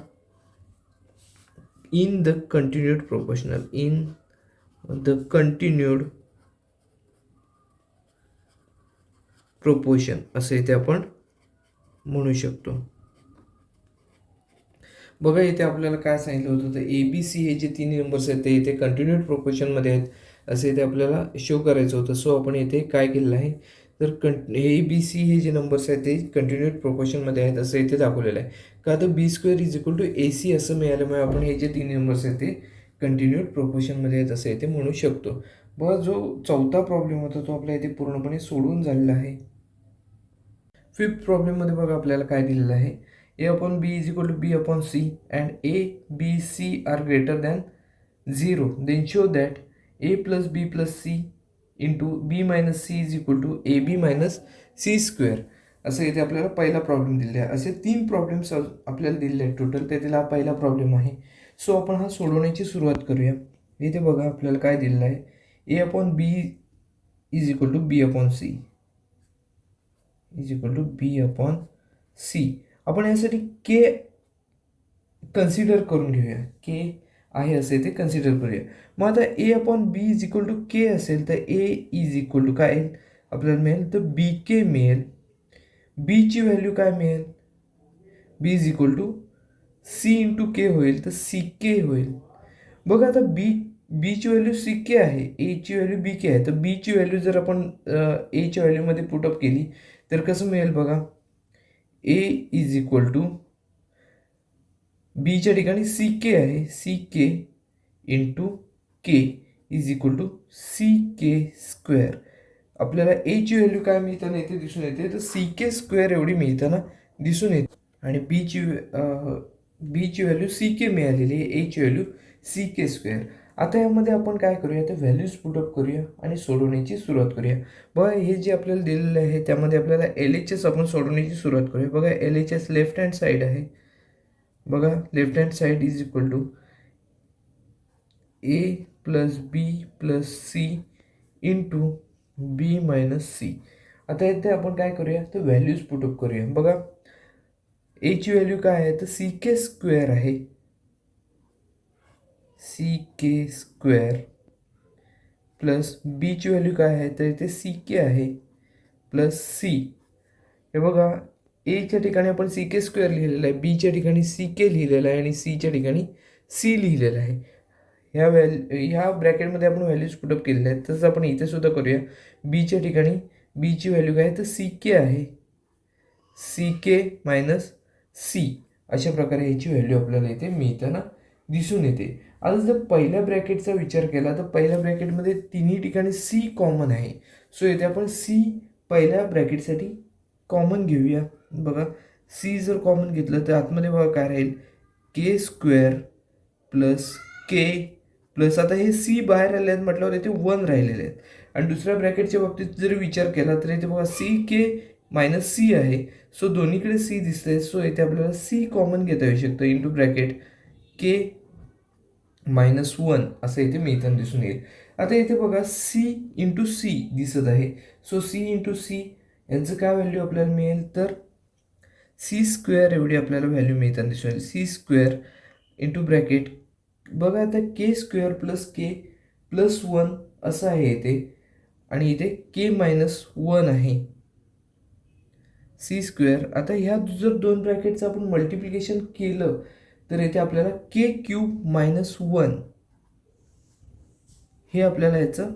in the continued proportion असं इथे आपण म्हणू शकतो. बघा इथे आपल्याला काय सांगितलं होतं तर ए बी सी हे जे तिन्ही नंबर्स आहेत ते इथे कंटिन्यूड प्रोपोर्शनमध्ये आहेत असं इथे आपल्याला शो करायचं होतं. सो आपण इथे काय केलेलं आहे तर ए बी सी हे जे नंबर्स आहेत ते कंटिन्यूड प्रोपोर्शनमध्ये आहेत असं इथे दाखवलेलं आहे. का तर B square is equal to A C असं मिळाल्यामुळे आपण हे जे तीन नंबर्स आहेत ते कंटिन्यूड प्रोपोर्शनमध्ये आहेत असं इथे म्हणू शकतो. बघा जो चौथा प्रॉब्लेम होता तो आपल्या इथे पूर्णपणे सोडून झालेला आहे. फिफ्थ प्रॉब्लेममध्ये बघा आपल्याला काय दिलेलं आहे a upon b is equal to b upon c and a, b, c are greater than 0 then show that a plus b plus c into b minus c is equal to ab minus c square असं इथे आपल्याला पहिला problem दिलेला आहे. असे 3 problems आपल्याला दिलेले आहेत टोटल त्यातील हा पहिला प्रॉब्लेम आहे. सो आपण हा सोडवण्याची सुरुवात करूया. इथे बघा आपल्याला काय दिलेलं आहे a upon b is equal to b upon c is equal to b upon c. आपण यासाठी के कन्सिडर करून घेऊया. के आहे असे ते कन्सिडर करूया. मग आता A upon B is equal to K असेल तर ए इज इक्वल टू काय आपल्याला मिळेल तर बी के मिळेल बीची व्हॅल्यू काय मिळेल, B is equal to C into K होईल, तर सी के होईल. बघा आता बीची व्हॅल्यू सी के आहे, एची व्हॅल्यू बी के आहे, तर बीची व्हॅल्यू जर आपण एच्या व्हॅल्यूमध्ये पुटअप केली तर कसं मिळेल बघा, ए इज इक्वल टू बीच्या ठिकाणी सी के आहे, c k into k is equal to c k square. आपल्याला एची व्हॅल्यू काय मिळताना येते दिसून येते, तर सी के स्क्वेअर एवढी मिळताना दिसून येते. आणि बीची व्हॅल्यू सी के मिळालेली आहे, एची व्हॅल्यू सी के स्क्वेअर. आता यामध्ये आपण काय करूया, तर व्हॅल्यूज पुटअप करूया आणि सोडवण्याची सुरुवात करूया. बघा हे जे आपल्याला दिलेलं आहे त्यामध्ये आपल्याला एल एच एस आपण सोडवण्याची सुरुवात करूया. बघा L H S left hand side आहे. बघा left hand side is equal to A plus B plus C into B minus c. आता इथे आपण काय करूया, तर व्हॅल्यूज पुटअप करूया. बघा एची व्हॅल्यू काय आहे, तर सी के स्क्वेअर आहे, सी के स्क्वेअर प्लस बीची व्हॅल्यू काय आहे, तर इथे सी के आहे प्लस सी. हे बघा एच्या ठिकाणी आपण सी के स्क्वेअर लिहिलेलं आहे, बीच्या ठिकाणी सी के लिहिलेलं आहे आणि सीच्या ठिकाणी सी लिहिलेलं आहे. ह्या ब्रॅकेटमध्ये आपण व्हॅल्यूज पुटअप केलेल्या आहेत. तसंच आपण इथे सुद्धा करूया. बीच्या ठिकाणी बीची व्हॅल्यू काय आहे, तर सी के आहे, सी के मायनस सी. अशा प्रकारे ह्याची व्हॅल्यू आपल्याला इथे मिळताना दिसून येते. आता जर पहिल्या ब्रॅकेटचा विचार केला तर पहिल्या ब्रॅकेटमध्ये तिन्ही ठिकाणी सी कॉमन आहे. सो इथे आपण सी पहिल्या ब्रॅकेटसाठी कॉमन घेऊया. बघा सी जर कॉमन घेतलं तर आतमध्ये बघा काय राहील, के स्क्वेअर प्लस के प्लस, आता हे सी बाहेर आले आहेत म्हटल्यावर इथे 1 राहिलेले आहेत. आणि दुसऱ्या ब्रॅकेटच्या बाबतीत जर विचार केला तर इथे बघा सी के मायनस सी आहे. सो दोन्हीकडे सी दिसतंय. सो इथे आपल्याला सी कॉमन घेता येऊ शकतं इंटू ब्रॅकेट के मायनस 1 असं इथे मिळताना दिसून येईल. आता इथे बघा सी इंटू सी दिसत आहे. सो सी इंटू सी यांचं काय व्हॅल्यू आपल्याला मिळेल, तर सी स्क्वेअर एवढी आपल्याला व्हॅल्यू मिळताना दिसून येईल. सी स्क्वेअर इंटू ब्रॅकेट बघा आता के स्क्वेअर प्लस के प्लस 1 असं आहे इथे आणि इथे के मायनस 1 आहे, सी स्क्वेअर. आता ह्या जर दोन ब्रॅकेटचं आपण मल्टिप्लिकेशन केलं तर इथे आपल्याला के क्यूब मायनस 1 हे आपल्याला याचं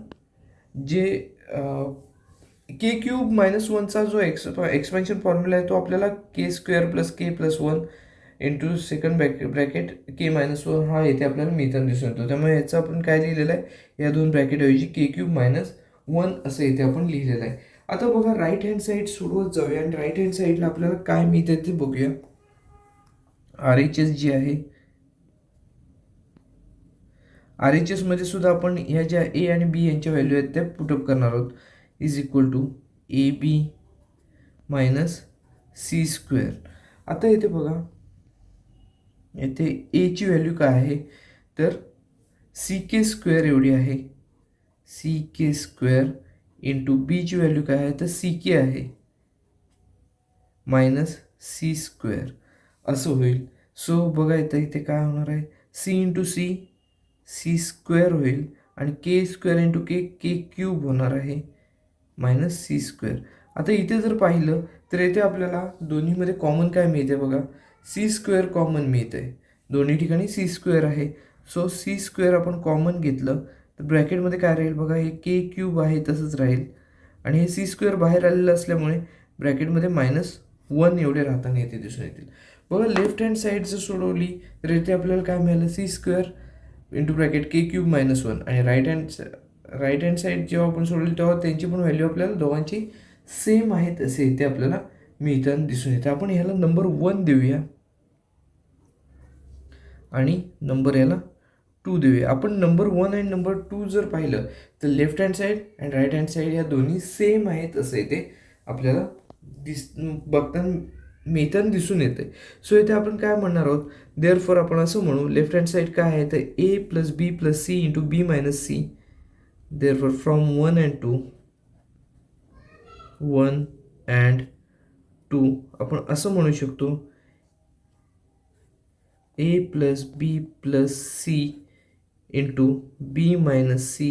जे के क्यूब मायनस 1चा जो एक्सपेन्शन फॉर्म्युला आहे तो आपल्याला के स्क्वेअर प्लस के प्लस 1 इंटू सेकंड ब्रॅकेट के मायनस 1 हा इथे आपल्याला मिळताना दिसून येतो. त्यामुळे याचं आपण काय लिहिलेलं आहे, या दोन ब्रॅकेटऐवजी के क्यूब मायनस 1 असं इथे आपण लिहिलेलं आहे. आता बघा राईट हँड साईड सोडवत जाऊया आणि राईट हँड साईडला आपल्याला काय मिळते ते बघूया. आर एच एस जी आहे, आर एच एसमध्ये सुद्धा आपण ह्या ज्या ए आणि बी यांच्या व्हॅल्यू आहेत त्या पुटअप करणार आहोत. Is equal to A B minus C square. आता इथे बघा येथे एची व्हॅल्यू काय आहे, तर सी के स्क्वेअर एवढी आहे, सी के स्क्वेअर इंटू बीची व्हॅल्यू काय आहे, तर सी के आहे मायनस सी स्क्वेअर असं होईल. सो बघा इथे काय होणार आहे, c into c c square होईल आणि k square into k k cube होणार आहे मायनस सी स्क्वेअर. आता इथे जर पाहिलं तर इथे आपल्याला दोन्हीमध्ये कॉमन काय मिळते बघा, सी स्क्वेअर कॉमन मिळतं आहे. दोन्ही ठिकाणी सी स्क्वेअर आहे. सो सी स्क्वेअर आपण कॉमन घेतलं तर ब्रॅकेटमध्ये काय राहील बघा, हे के क्यूब आहे तसंच राहील आणि हे सी स्क्वेअर बाहेर आलेलं असल्यामुळे ब्रॅकेटमध्ये मायनस 1 एवढे राहताना येते दिसून येतील. बघा लेफ्ट हँड साईड जर सोडवली तर इथे आपल्याला काय मिळालं, सी स्क्वेअर इंटू ब्रॅकेट के क्यूब मायनस 1 आणि राईट हँड साईड जेव्हा आपण सोडली तेव्हा त्यांची पण व्हॅल्यू आपल्याला दोघांची सेम आहेत असे इथे आपल्याला मिळताना दिसून येते. आपण ह्याला नंबर 1 देऊया आणि नंबर याला 2 देऊया. आपण नंबर 1 आणि नंबर 2 जर पाहिलं तर left hand side and right hand side ह्या दोन्ही सेम आहेत असं इथे आपल्याला बघताना मिळताना दिसून येते. सो इथे आपण काय म्हणणार आहोत, देअरफॉर आपण असं म्हणू लेफ्ट हँड साईड काय आहे, तर A plus B plus C into B minus C. Therefore from 1 and 2 1 and 2 आपण असं म्हणू शकतो, A plus B plus C into B minus C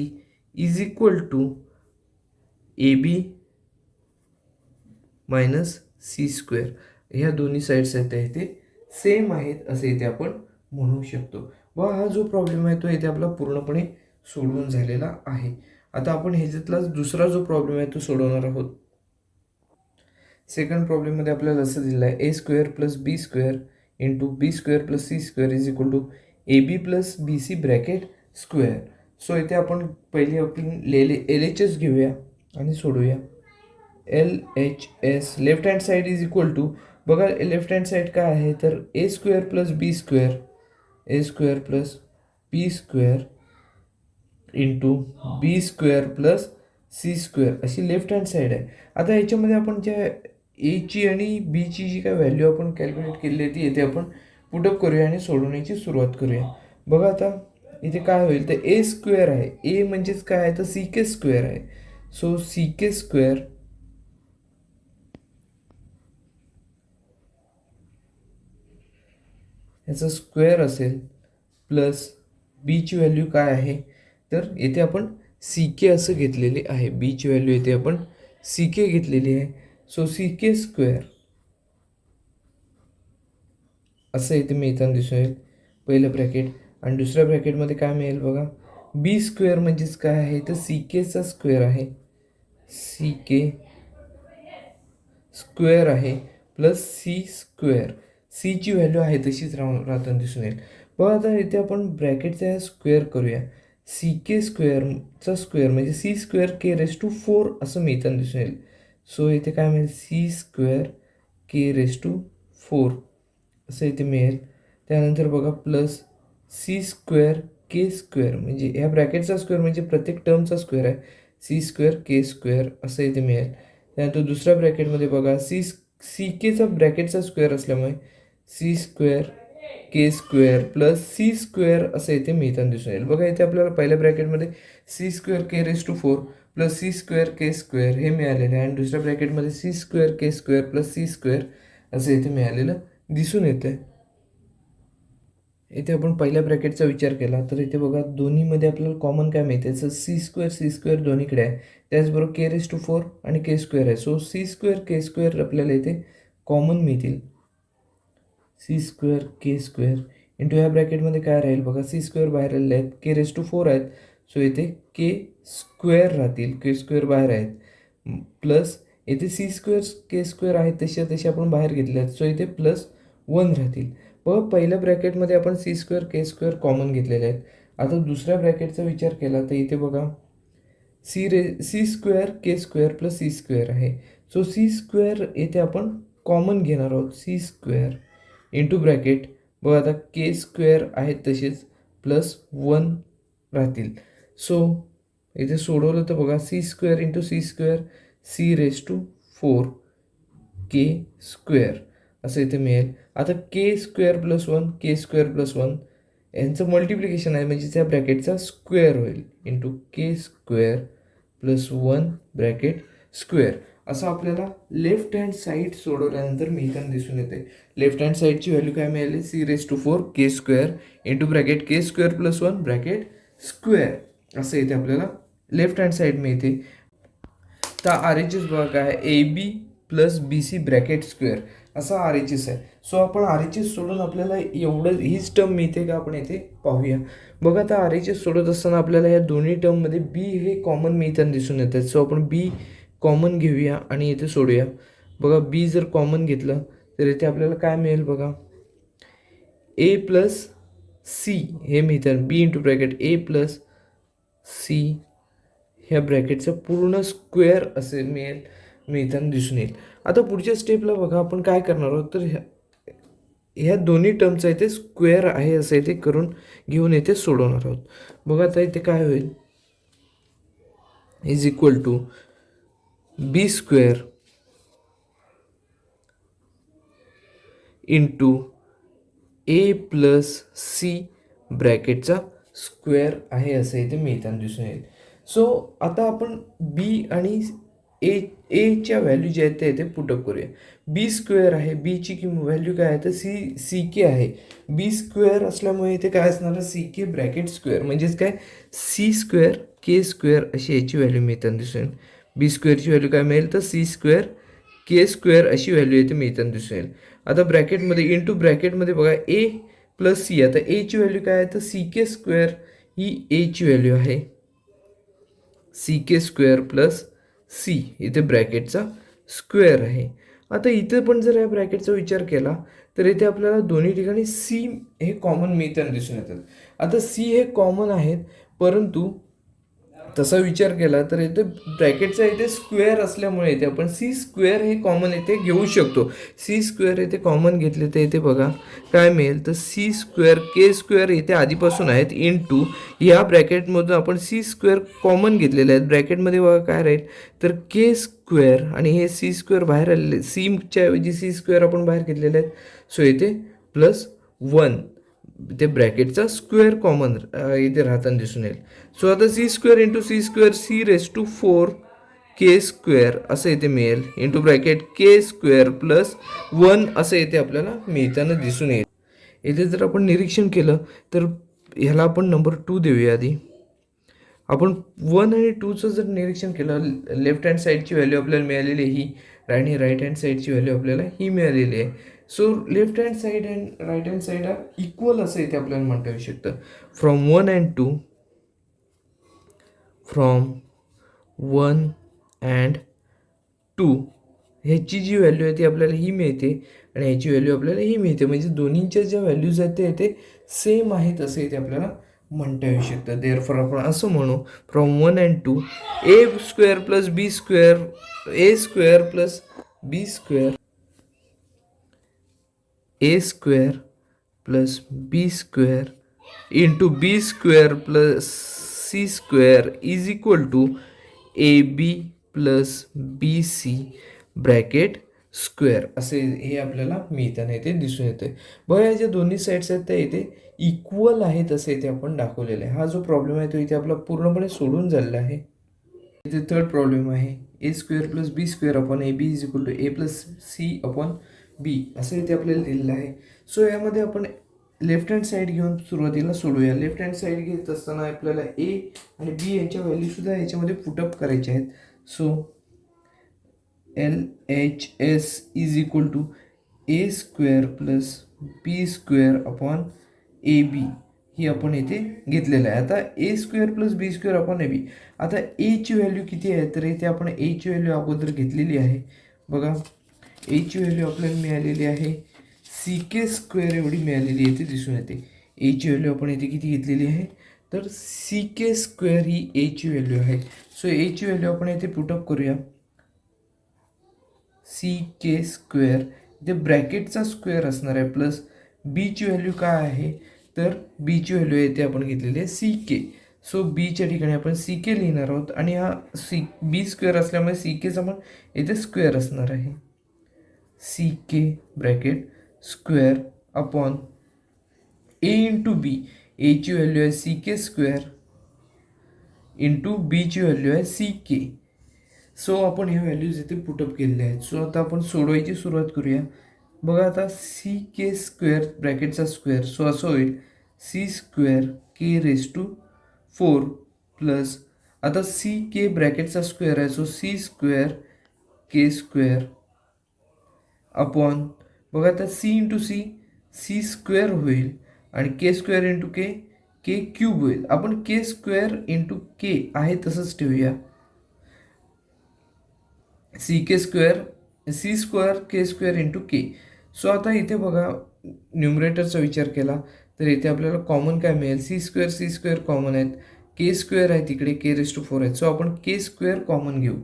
is equal to A B minus C square. ह्या दोन्ही sides आहेत त्या इथे same आहेत असे इथे आपण म्हणू शकतो. व हा जो प्रॉब्लेम आहे तो इथे आपला पूर्णपणे सोडवून झालेला आहे. आता आपण ह्याच्यातलाच दुसरा जो प्रॉब्लेम आहे तो सोडवणार आहोत. सेकंड प्रॉब्लेममध्ये आपल्याला असं दिलेलं आहे A square plus B square into B square plus C square is equal to A B plus B C bracket square. So इथे आपण पहिले आपण एल एच एस घेऊया आणि सोडूया. L H S left hand side is equal to, बघा left hand side काय आहे तर A square plus B square, A square plus B square into B square plus C square अशी left hand side आहे. आता याच्यामध्ये आपण ज्या एची आणि बीची जी काय व्हॅल्यू आपण कॅल्क्युलेट केलेली आहे ती येथे आपण पुटअप करूया आणि सोडवण्याची सुरुवात करूया. बघा आता इथे काय होईल तर ए स्क्वेअर आहे, ए म्हणजेच काय आहे तर सी के स्क्वेअर आहे. सो सी के स्क्वेअर ह्याचा स्क्वेअर असेल प्लस बीची व्हॅल्यू काय आहे तर इथे आपण सी के असं घेतलेले आहे. बीची व्हॅल्यू इथे आपण सी के घेतलेली आहे. सो सी के स्क्वेअर असं इथे मिळताना दिसून येईल पहिलं ब्रॅकेट. आणि दुसऱ्या ब्रॅकेटमध्ये काय मिळेल बघा, बी स्क्वेअर म्हणजेच काय आहे तर सी केचा स्क्वेअर आहे, सी के स्क्वेअर आहे प्लस सी स्क्वेअर. सीची व्हॅल्यू आहे तशीच राहताना दिसून येईल. बघा आता इथे आपण ब्रॅकेटचा स्क्वेअर करूया. सी के स्क्वेअरचा स्क्वेअर म्हणजे c square K raise to 4 असं मिळताना दिसून येईल. सो इथे काय मिळेल c square K raise to 4 असं इथे मिळेल. त्यानंतर बघा प्लस सी स्क्वेअर के स्क्वेअर म्हणजे ह्या ब्रॅकेटचा स्क्वेअर म्हणजे प्रत्येक टर्मचा स्क्वेअर आहे, सी स्क्वेअर के स्क्वेअर असं इथे मिळेल. त्यानंतर दुसऱ्या ब्रॅकेटमध्ये बघा सी केचा ब्रॅकेटचा स्क्वेअर असल्यामुळे सी स्क्वेअर के स्क्वेअर प्लस सी स्क्वेअर असं इथे मिळताना दिसून येईल. बघा इथे आपल्याला पहिल्या ब्रॅकेटमध्ये C square K raise to 4 plus C square K square हे मिळालेलं आहे आणि दुसऱ्या ब्रॅकेटमध्ये सी स्क्वेअर के स्क्वेअर प्लस सी स्क्वेअर असं इथे मिळालेलं दिसून येतं आहे. इथे आपण पहिल्या ब्रॅकेटचा विचार केला तर इथे बघा दोन्हीमध्ये आपल्याला कॉमन काय मिळते तर सी स्क्वेअर दोन्हीकडे आहे. त्याचबरोबर के रेस टू 4 आणि के स्क्वेअर आहे. सो सी स्क्वेअर के स्क्वेअर आपल्याला इथे कॉमन मिळतील. सी स्क्वेअर के स्क्वेअर इंटू ह्या ब्रॅकेटमध्ये काय राहील बघा, सी स्क्वेअर बाहेर आलेले आहेत, के रेस टू 4 आहेत. सो इथे के स्क्वेअर राहतील, के स्क्वेअर बाहेर आहेत प्लस इथे सी स्क्वेअर के स्क्वेअर आहेत तसे आपण बाहेर घेतले आहेत. सो इथे प्लस 1 राहतील. व पहिल्या ब्रॅकेटमध्ये आपण सी स्क्वेअर के स्क्वेअर कॉमन घेतलेले आहेत. आता दुसऱ्या ब्रॅकेटचा विचार केला तर इथे बघा सी स्क्वेअर के स्क्वेअर प्लस सी स्क्वेअर आहे. सो सी स्क्वेअर इथे आपण कॉमन घेणार आहोत, सी स्क्वेअर इंटू ब्रॅकेट बघा आता के स्क्वेअर आहेत तसेच प्लस 1 राहतील. सो इथे सोडवलं तर बघा C square into c square c raise to 4 k square असं इथे मिळेल. आता k square plus 1 k square plus 1 यांचं मल्टिप्लिकेशन आहे म्हणजे त्या ब्रॅकेटचा स्क्वेअर होईल into k square plus 1 bracket square असं आपल्याला लेफ्ट हँड साईड सोडवल्यानंतर मिळताना दिसून येते. लेफ्ट हँड साईडची व्हॅल्यू काय मिळाली c raise to 4 k square into bracket k square plus 1 bracket square असं इथे आपल्याला लेफ्ट हँड साईड मिळते. तर आर एच एस बघा काय आहे a B plus B C bracket square असा आर एच एस आहे. सो आपण आर एच एस सोडून आपल्याला एवढं हीच टर्म मिळते का आपण इथे पाहूया. बघा आता आर एच एस सोडत असताना आपल्याला या दोन्ही टर्ममध्ये बी हे कॉमन मिळताना दिसून येतात. सो आपण बी कॉमन घेऊया आणि इथे सोडूया. बघा बी जर कॉमन घेतलं तर इथे आपल्याला काय मिळेल बघा ए प्लस सी हे मिळतात, B into bracket A plus C ह्या ब्रॅकेटचं पूर्ण स्क्वेअर असे मिळताना दिसून येईल. आता पुढच्या स्टेपला बघा आपण काय करणार आहोत तर ह्या दोन्ही टर्मचा इथे स्क्वेअर आहे असं इथे करून घेऊन इथे सोडवणार आहोत. बघा आता इथे काय होईल is equal to B square into A plus C ब्रॅकेटचा स्क्वेअर आहे असं इथे मिळताना दिसून येईल. सो आता आपण बी आणि एच्या व्हॅल्यू जे आहेत ते इथे पुटअप करूया. बी स्क्वेअर आहे, बीची व्हॅल्यू काय आहे तर सी के आहे. बी स्क्वेअर असल्यामुळे इथे काय असणार सी के ब्रॅकेट स्क्वेअर म्हणजेच काय सी स्क्वेअर के स्क्वेअर अशी याची व्हॅल्यू मिळताना दिसून येईल. बी स्क्वेअरची व्हॅल्यू काय मिळेल तर सी स्क्वेअर के स्क्वेअर अशी व्हॅल्यू येते मिळताना दिसून येईल. आता ब्रॅकेटमध्ये इंटू ब्रॅकेटमध्ये बघा ए प्लस सी. आता एची व्हॅल्यू काय आहे तर सी के स्क्वेअर ही एची व्हॅल्यू आहे. C k square plus C इथे ब्रॅकेटचा स्क्वेअर आहे. आता इथे पण जर या ब्रॅकेटचा विचार केला तर इथे आपल्याला दोन्ही ठिकाणी सी हे कॉमन मिळताना दिसून येतात. आता सी हे कॉमन आहेत, परंतु तसा विचार केला तर इथे ब्रॅकेटचा इथे स्क्वेअर असल्यामुळे इथे आपण सी स्क्वेअर हे कॉमन इथे घेऊ शकतो. सी स्क्वेअर इथे कॉमन घेतले तर इथे बघा काय मिळेल तर सी स्क्वेअर के स्क्वेअर इथे आधीपासून आहेत इंटू या ब्रॅकेटमधून आपण सी स्क्वेअर कॉमन घेतलेले आहेत. ब्रॅकेटमध्ये बघा काय राहील तर के स्क्वेअर आणि हे सी स्क्वेअर बाहेर आलेले, सीच्या ऐवजी सी स्क्वेअर आपण बाहेर घेतलेले आहेत. सो इथे प्लस 1 ते ब्रॅकेटचा स्क्वेअर कॉमन इथे राहताना दिसून येईल. सो आता c square into c square c raise to 4 k square असं इथे मिळेल into bracket k square plus 1 असं इथे आपल्याला मिळताना दिसून येईल. इथे जर आपण निरीक्षण केलं तर ह्याला आपण नंबर 2 देऊया. आधी आपण 1 आणि 2चं जर निरीक्षण केलं, लेफ्ट हँड साईडची व्हॅल्यू आपल्याला मिळालेली आहे ही, आणि राईट हँड साईडची व्हॅल्यू आपल्याला ही मिळालेली आहे. So left hand side and right hand side हा इक्वल असं इथे आपल्याला म्हणता येऊ शकतं. फ्रॉम 1 अँड 2 ह्याची जी व्हॅल्यू आहे ती आपल्याला ही मिळते आणि ह्याची व्हॅल्यू आपल्याला ही मिळते. म्हणजे दोन्हींच्या ज्या व्हॅल्यूज आहेत ते इथे सेम आहेत असं इथे आपल्याला म्हणता येऊ शकतं. देअरफॉर आपण असं म्हणू from 1 and 2 a square plus B square A square plus B square A square plus B square into B square plus C square is equal to A B plus B C bracket square असे हे आपल्याला मिळताना इथे दिसून येते. बघा या ज्या दोन्ही साईड्स आहेत त्या इथे इक्वल आहेत असं इथे आपण दाखवलेलं आहे. हा जो प्रॉब्लेम आहे तो इथे आपला पूर्णपणे सोडून झालेला आहे. इथे थर्ड प्रॉब्लेम आहे A square plus B square upon A B is equal to A plus C upon B असं इथे आपल्याला दिलेलं आहे. सो यामध्ये आपण लेफ्ट हँड साईड घेऊन सुरुवातीला सोडूया. लेफ्ट हँड साईड घेत असताना आपल्याला ए आणि बी यांच्या व्हॅल्यूसुद्धा याच्यामध्ये पुटअप करायच्या आहेत. So LHS is equal to A square plus B square upon A B ही आपण इथे घेतलेलं आहे. आता A square plus B square upon A B. आता एची व्हॅल्यू किती आहे तर इथे आपण एची व्हॅल्यू अगोदर घेतलेली आहे. बघा एची व्हॅल्यू आपल्याला मिळालेली आहे सी के स्क्वेअर एवढी मिळालेली इथे दिसून येते. एची व्हॅल्यू आपण इथे किती घेतलेली आहे तर सी के स्क्वेअर ही एची व्हॅल्यू आहे. सो एची व्हॅल्यू आपण इथे पुटअप करूया. सी के स्क्वेअर इथे ब्रॅकेटचा स्क्वेअर असणार आहे प्लस बीची व्हॅल्यू काय आहे तर बीची व्हॅल्यू इथे आपण घेतलेली आहे सी के. सो बीच्या ठिकाणी आपण सी के लिहिणार आहोत आणि हा बी स्क्वेअर असल्यामुळे सी केचा पण इथे स्क्वेअर असणार आहे. सी के ब्रॅकेट स्क्वेअर अपॉन ए इंटू बी. एची व्हॅल्यू आहे सी के स्क्वेअर इंटू बीची व्हॅल्यू आहे सी के. सो आपण ह्या व्हॅल्यूज इथे पुटअप केलेल्या आहेत. सो आता आपण सोडवायची सुरुवात करूया. बघा आता सी के स्क्वेअर ब्रॅकेटचा स्क्वेअर सो असं होईल c square K raise to 4 plus आता सी के ब्रॅकेटचा स्क्वेअर आहे सो सी स्क्वेअर के स्क्वेअर अपॉन बघा आता c into c c square होईल आणि k square into k k cube होईल. आपण के स्क्वेअर इंटू के आहे तसंच ठेवूया. C k square c square के स्क्वेअर इंटू के. सो आता इथे बघा न्यूमरेटरचा विचार केला तर इथे आपल्याला कॉमन काय मिळेल सी स्क्वेअर कॉमन आहेत. के स्क्वेअर आहे तिकडे के रेस टू 4 आहेत. सो आपण के स्क्वेअर कॉमन घेऊ.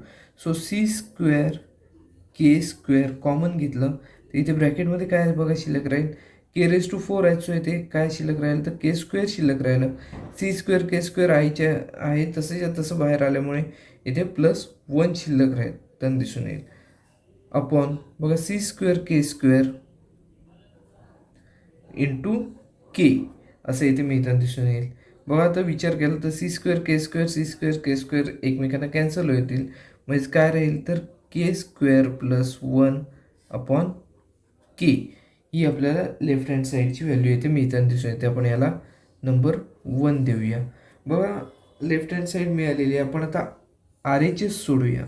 सो सी स्क्वेअर के स्क्वेअर कॉमन घेतलं तर इथे ब्रॅकेटमध्ये काय आहे बघा शिल्लक राहील के रेस टू 4 आहेत. सो इथे काय शिल्लक राहील तर के स्क्वेअर शिल्लक राहिलं. सी स्क्वेअर के स्क्वेअर आईच्या आहे तसंच्या तसं बाहेर आल्यामुळे इथे प्लस 1 शिल्लक राहील तर दिसून येईल अपॉन बघा सी स्क्वेअर के स्क्वेअर इंटू के असं इथे मिळताना दिसून येईल. बघा आता विचार केला तर सी स्क्वेअर के स्क्वेअर एकमेकांना कॅन्सल होतील. म्हणजे काय राहील तर के स्क्वेअर प्लस 1 अपॉन के ही आपल्याला लेफ्ट हँड साईडची व्हॅल्यू इथे मिळताना दिसून येते. आपण याला नंबर 1 देऊया. बघा लेफ्ट हँड साईड मिळालेली आहे. आपण आता RHS सोडूया.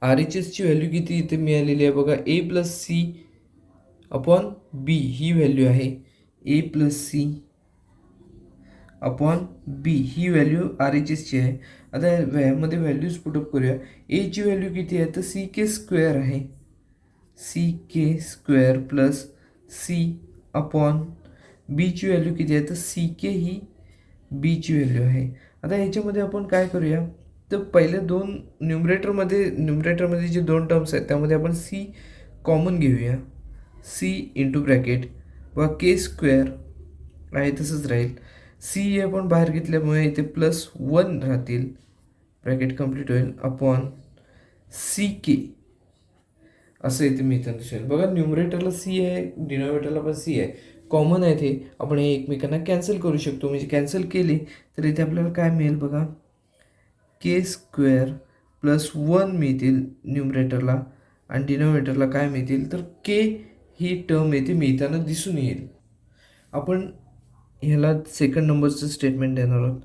आर एच एसची व्हॅल्यू किती इथे मिळालेली आहे बघा, A plus C upon B he value आहे. ए प्लस सी अपॉन बी ही व्हॅल्यू आर एच एसची आहे. आता ह्यामध्ये व्हॅल्यूज पुटअप करूया. एची व्हॅल्यू किती आहे तर सी के स्क्वेअर आहे. C k square plus C upon बीची व्हॅल्यू किती आहे तर सी के ही बीची व्हॅल्यू आहे. आता ह्याच्यामध्ये आपण काय करूया तर पहिले दोन न्युमरेटरमध्ये जे दोन टर्म्स आहेत त्यामध्ये आपण सी कॉमन घेऊया. सी इंटू ब्रॅकेट व के स्क्वेअर आहे तसंच राहील. सी आपण बाहेर घेतल्यामुळे इथे +1 राहतील, ब्रॅकेट कंप्लीट होईल, अपॉन सी के असं इथे मिळतं दिसेल. बघा न्युमरेटरला सी आहे, डिनॉमिनेटरला पण सी आहे, कॉमन आहे ते. आपण हे एकमेकांना कॅन्सल करू शकतो. म्हणजे कॅन्सल केले तर इथे आपल्याला काय मिळेल बघा, के स्क्वेअर +1 मिळतील न्युमरेटरला आणि डिनॉमिनेटरला काय मिळतील तर के ही टर्म येथे मिळताना दिसून येईल. आपण ह्याला सेकंड नंबरचं स्टेटमेंट देणार आहोत.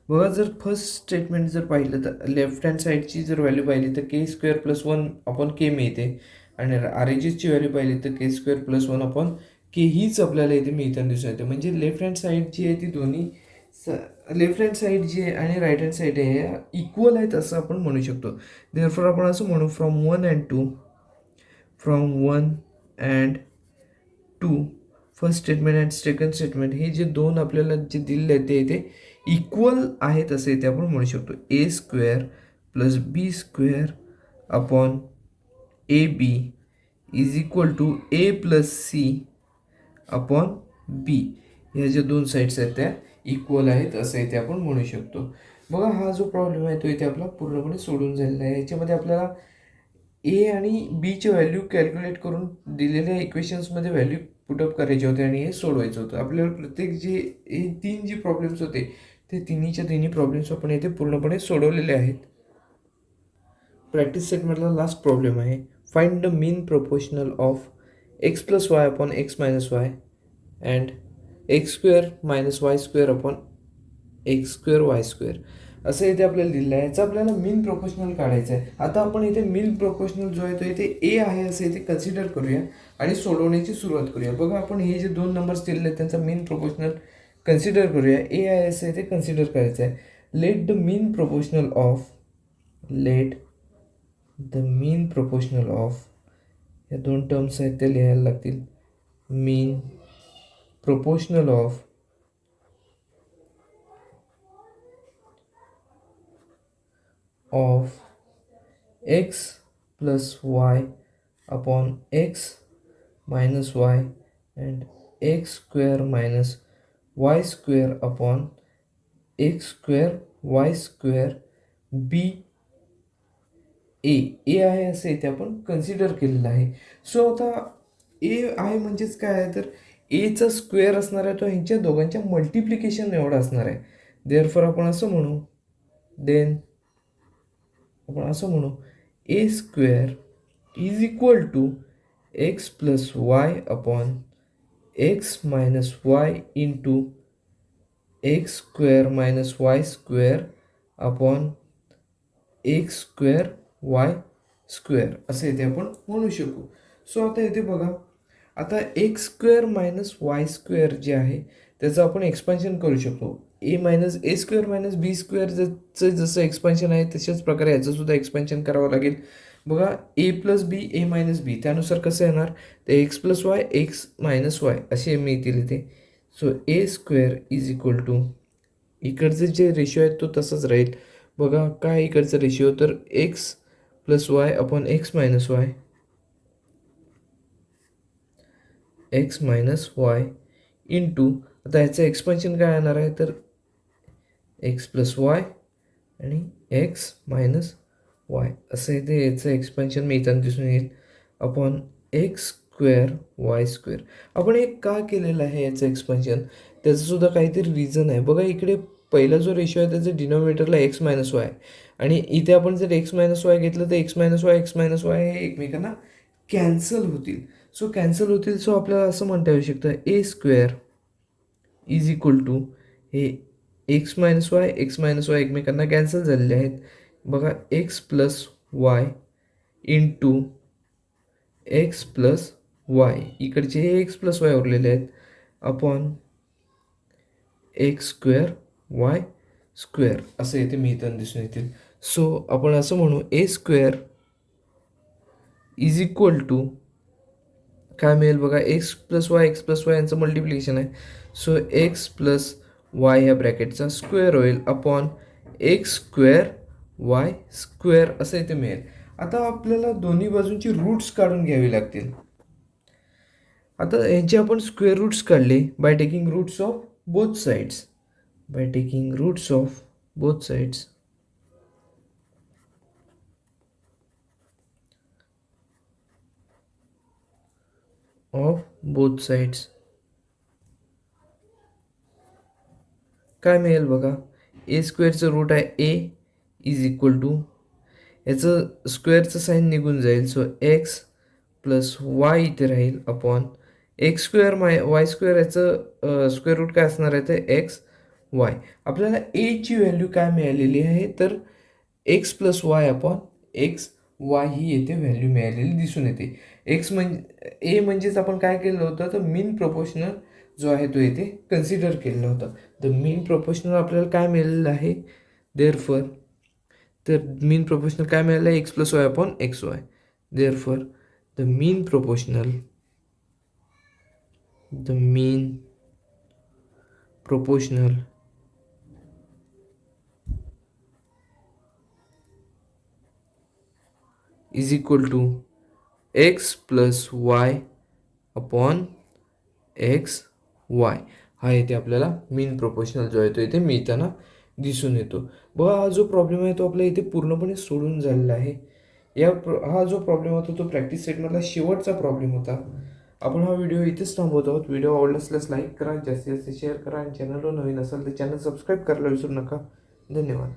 बघा जर फर्स्ट स्टेटमेंट जर पाहिलं तर लेफ्ट हँड साईडची जर व्हॅल्यू पाहिली तर के स्क्वेअर +1 अपॉन के मिळते आणि आर एच एसची व्हॅल्यू पाहिली तर के स्क्वेअर +1 अपॉन के हीच आपल्याला इथे मिळताना दिसून येते. म्हणजे लेफ्ट हँड साईड जी आहे ती दोन्ही लेफ्ट हँड साईड जी आहे आणि राईट हँड साईड आहे या इक्वल आहेत असं आपण म्हणू शकतो. देअरफॉर आपण असं म्हणू from 1 and 2 first statement and second statement हे जे दोन आपल्याला जे दिलेले आहेत ते इथे इक्वल आहेत असं इथे आपण म्हणू शकतो. A square plus B square upon A B is equal to A plus C upon B. ह्या ज्या दोन साईड्स आहेत त्या इक्वल आहेत असं इथे आपण म्हणू शकतो. बघा हा जो प्रॉब्लेम आहे तो इथे आपला पूर्णपणे सोडून झालेला आहे. याच्यामध्ये आपल्याला ए आणि बीची व्हॅल्यू कॅल्क्युलेट करून दिलेल्या इक्वेशन्समध्ये व्हॅल्यू पुटअप करायचे होते आणि हे सोडवायचं होतं. आपल्याला प्रत्येक जे हे तीन जे प्रॉब्लेम्स होते ते तिन्ही प्रॉब्लेम्स आपण इथे पूर्णपणे सोडवलेले आहेत. प्रॅक्टिस सेटमधला लास्ट प्रॉब्लेम आहे. Find the mean proportional of x plus Y upon X minus Y and x square minus Y square upon X square Y square असं इथे आपल्याला दिलेलं आहे. याचं आपल्याला मीन प्रोपोर्शनल काढायचं आहे. आता आपण इथे मीन प्रोपोर्शनल जो आहे तो इथे ए आहे असं इथे कन्सिडर करूया आणि सोडवण्याची सुरुवात करूया. बघा आपण हे जे दोन नंबर्स दिलेले आहेत त्यांचा मीन प्रोपोर्शनल कन्सिडर करूया. ए आहे असं इथे कन्सिडर करायचं आहे. Let the mean proportional of या दोन टर्म्स आहेत ते लिहायला लागतील. Mean proportional of x plus y upon x minus y and x square minus y square upon x square y square b ए आहे असं इथे आपण कन्सिडर केलेलं आहे. सो आता ए आहे म्हणजेच काय आहे तर एचा स्क्वेअर असणार आहे तो ह्यांच्या दोघांच्या मल्टिप्लिकेशन एवढा असणार आहे. देअरफॉर आपण असं म्हणू A square is equal to x plus Y upon X minus Y into X square minus Y square upon X square Y square असं इथे आपण म्हणू शकू. सो आता इथे बघा, आता x square minus Y square जे आहे त्याचं आपण एक्सपान्शन करू शकतो. ए स्क्वेअर मायनस बी स्क्वेअरचं जसं एक्सपान्शन आहे तशाच प्रकारे याचं सुद्धा एक्सपान्शन करावं लागेल. बघा A plus B A minus बी त्यानुसार कसं येणार ते x plus y x minus y असे मिळतील इथे. So a square is equal to इकडचं जे रेशिओ आहे तो तसाच राहील. बघा काय इकडचा रेशिओ तर X plus Y upon X minus Y into आता याचं एक्सपान्शन काय येणार आहे तर एक्स प्लस वाय आणि एक्स मायनस वाय असं इथे याचं एक्सपान्शन मिळताना दिसून येईल upon X square Y square. आपण हे का केलेलं आहे याचं एक्सपान्शन त्याचंसुद्धा काहीतरी रिझन आहे. बघा इकडे पहिला जो रेशिओ आहे त्याचं डिनॉमिनेटरला एक्स मायनस वाय आणि इथे आपण जर एक्स मायनस वाय घेतलं तर एक्स मायनस वाय हे एकमेकांना कॅन्सल होतील. सो आपल्याला असं म्हणता येऊ शकतं ए स्क्वेअर इज इक्वल टू हे एक्स मायनस वाय एकमेकांना कॅन्सल झालेले आहेत. बघा x plus Y into x plus Y, इकडचे हे एक्स प्लस वाय उरलेले आहेत, upon X square Y square असं येते मिळताना दिसून येतील. सो आपण असं म्हणू A square is equal to काय मिळेल बघा, एक्स प्लस वाय यांचं मल्टिप्लिकेशन आहे. सो एक्स प्लस वाय ह्या ब्रॅकेटचा स्क्वेअर होईल upon X square Y square असं इथे मिळेल. आता आपल्याला दोन्ही बाजूंची रूट्स काढून घ्यावी लागतील. आता यांचे आपण स्क्वेअर रूट्स काढले by taking roots of both sides, by taking roots of both sides. Of both sides काय मिळेल बघा, ए स्क्वेअरचं रूट आहे ए इज इक्वल टू, याचं स्क्वेअरचं साईन निघून जाईल. सो एक्स प्लस वाय इथे राहील upon X square Y square, याचं स्क्वेअर रूट काय असणार आहे ते एक्स वाय. आपल्याला एची व्हॅल्यू काय मिळालेली आहे तर X plus Y upon x Y ही येथे व्हॅल्यू मिळालेली दिसून येते. एक्स म्हणजे ए म्हणजेच आपण काय केलं होतं तर मीन प्रोपोर्शनल जो आहे तो येथे कन्सिडर केलेला होता. द मीन प्रोपोर्शनल आपल्याला काय मिळालेलं आहे देअरफॉर, तर मीन प्रोपोर्शनल काय मिळालं आहे x plus Y upon x y. Therefore the mean proportional is equal to x plus Y upon x y. हा येथे आपल्याला मीन प्रोपोर्शनल जो आहे तो इथे मिळताना दिसून येतो. बघा हा जो प्रॉब्लेम आहे तो आपल्या इथे पूर्णपणे सोडून झालेला आहे. हा जो प्रॉब्लेम होता तो प्रॅक्टिस सेटमधला शेवटचा प्रॉब्लेम होता. आपण हा व्हिडिओ इथेच थांबवत आहोत. व्हिडिओ आवडला असल्यास लाईक करा, जास्तीत जास्त शेअर करा आणि चॅनलवर नवीन असाल तर चॅनल सबस्क्राईब करायला विसरू नका. धन्यवाद.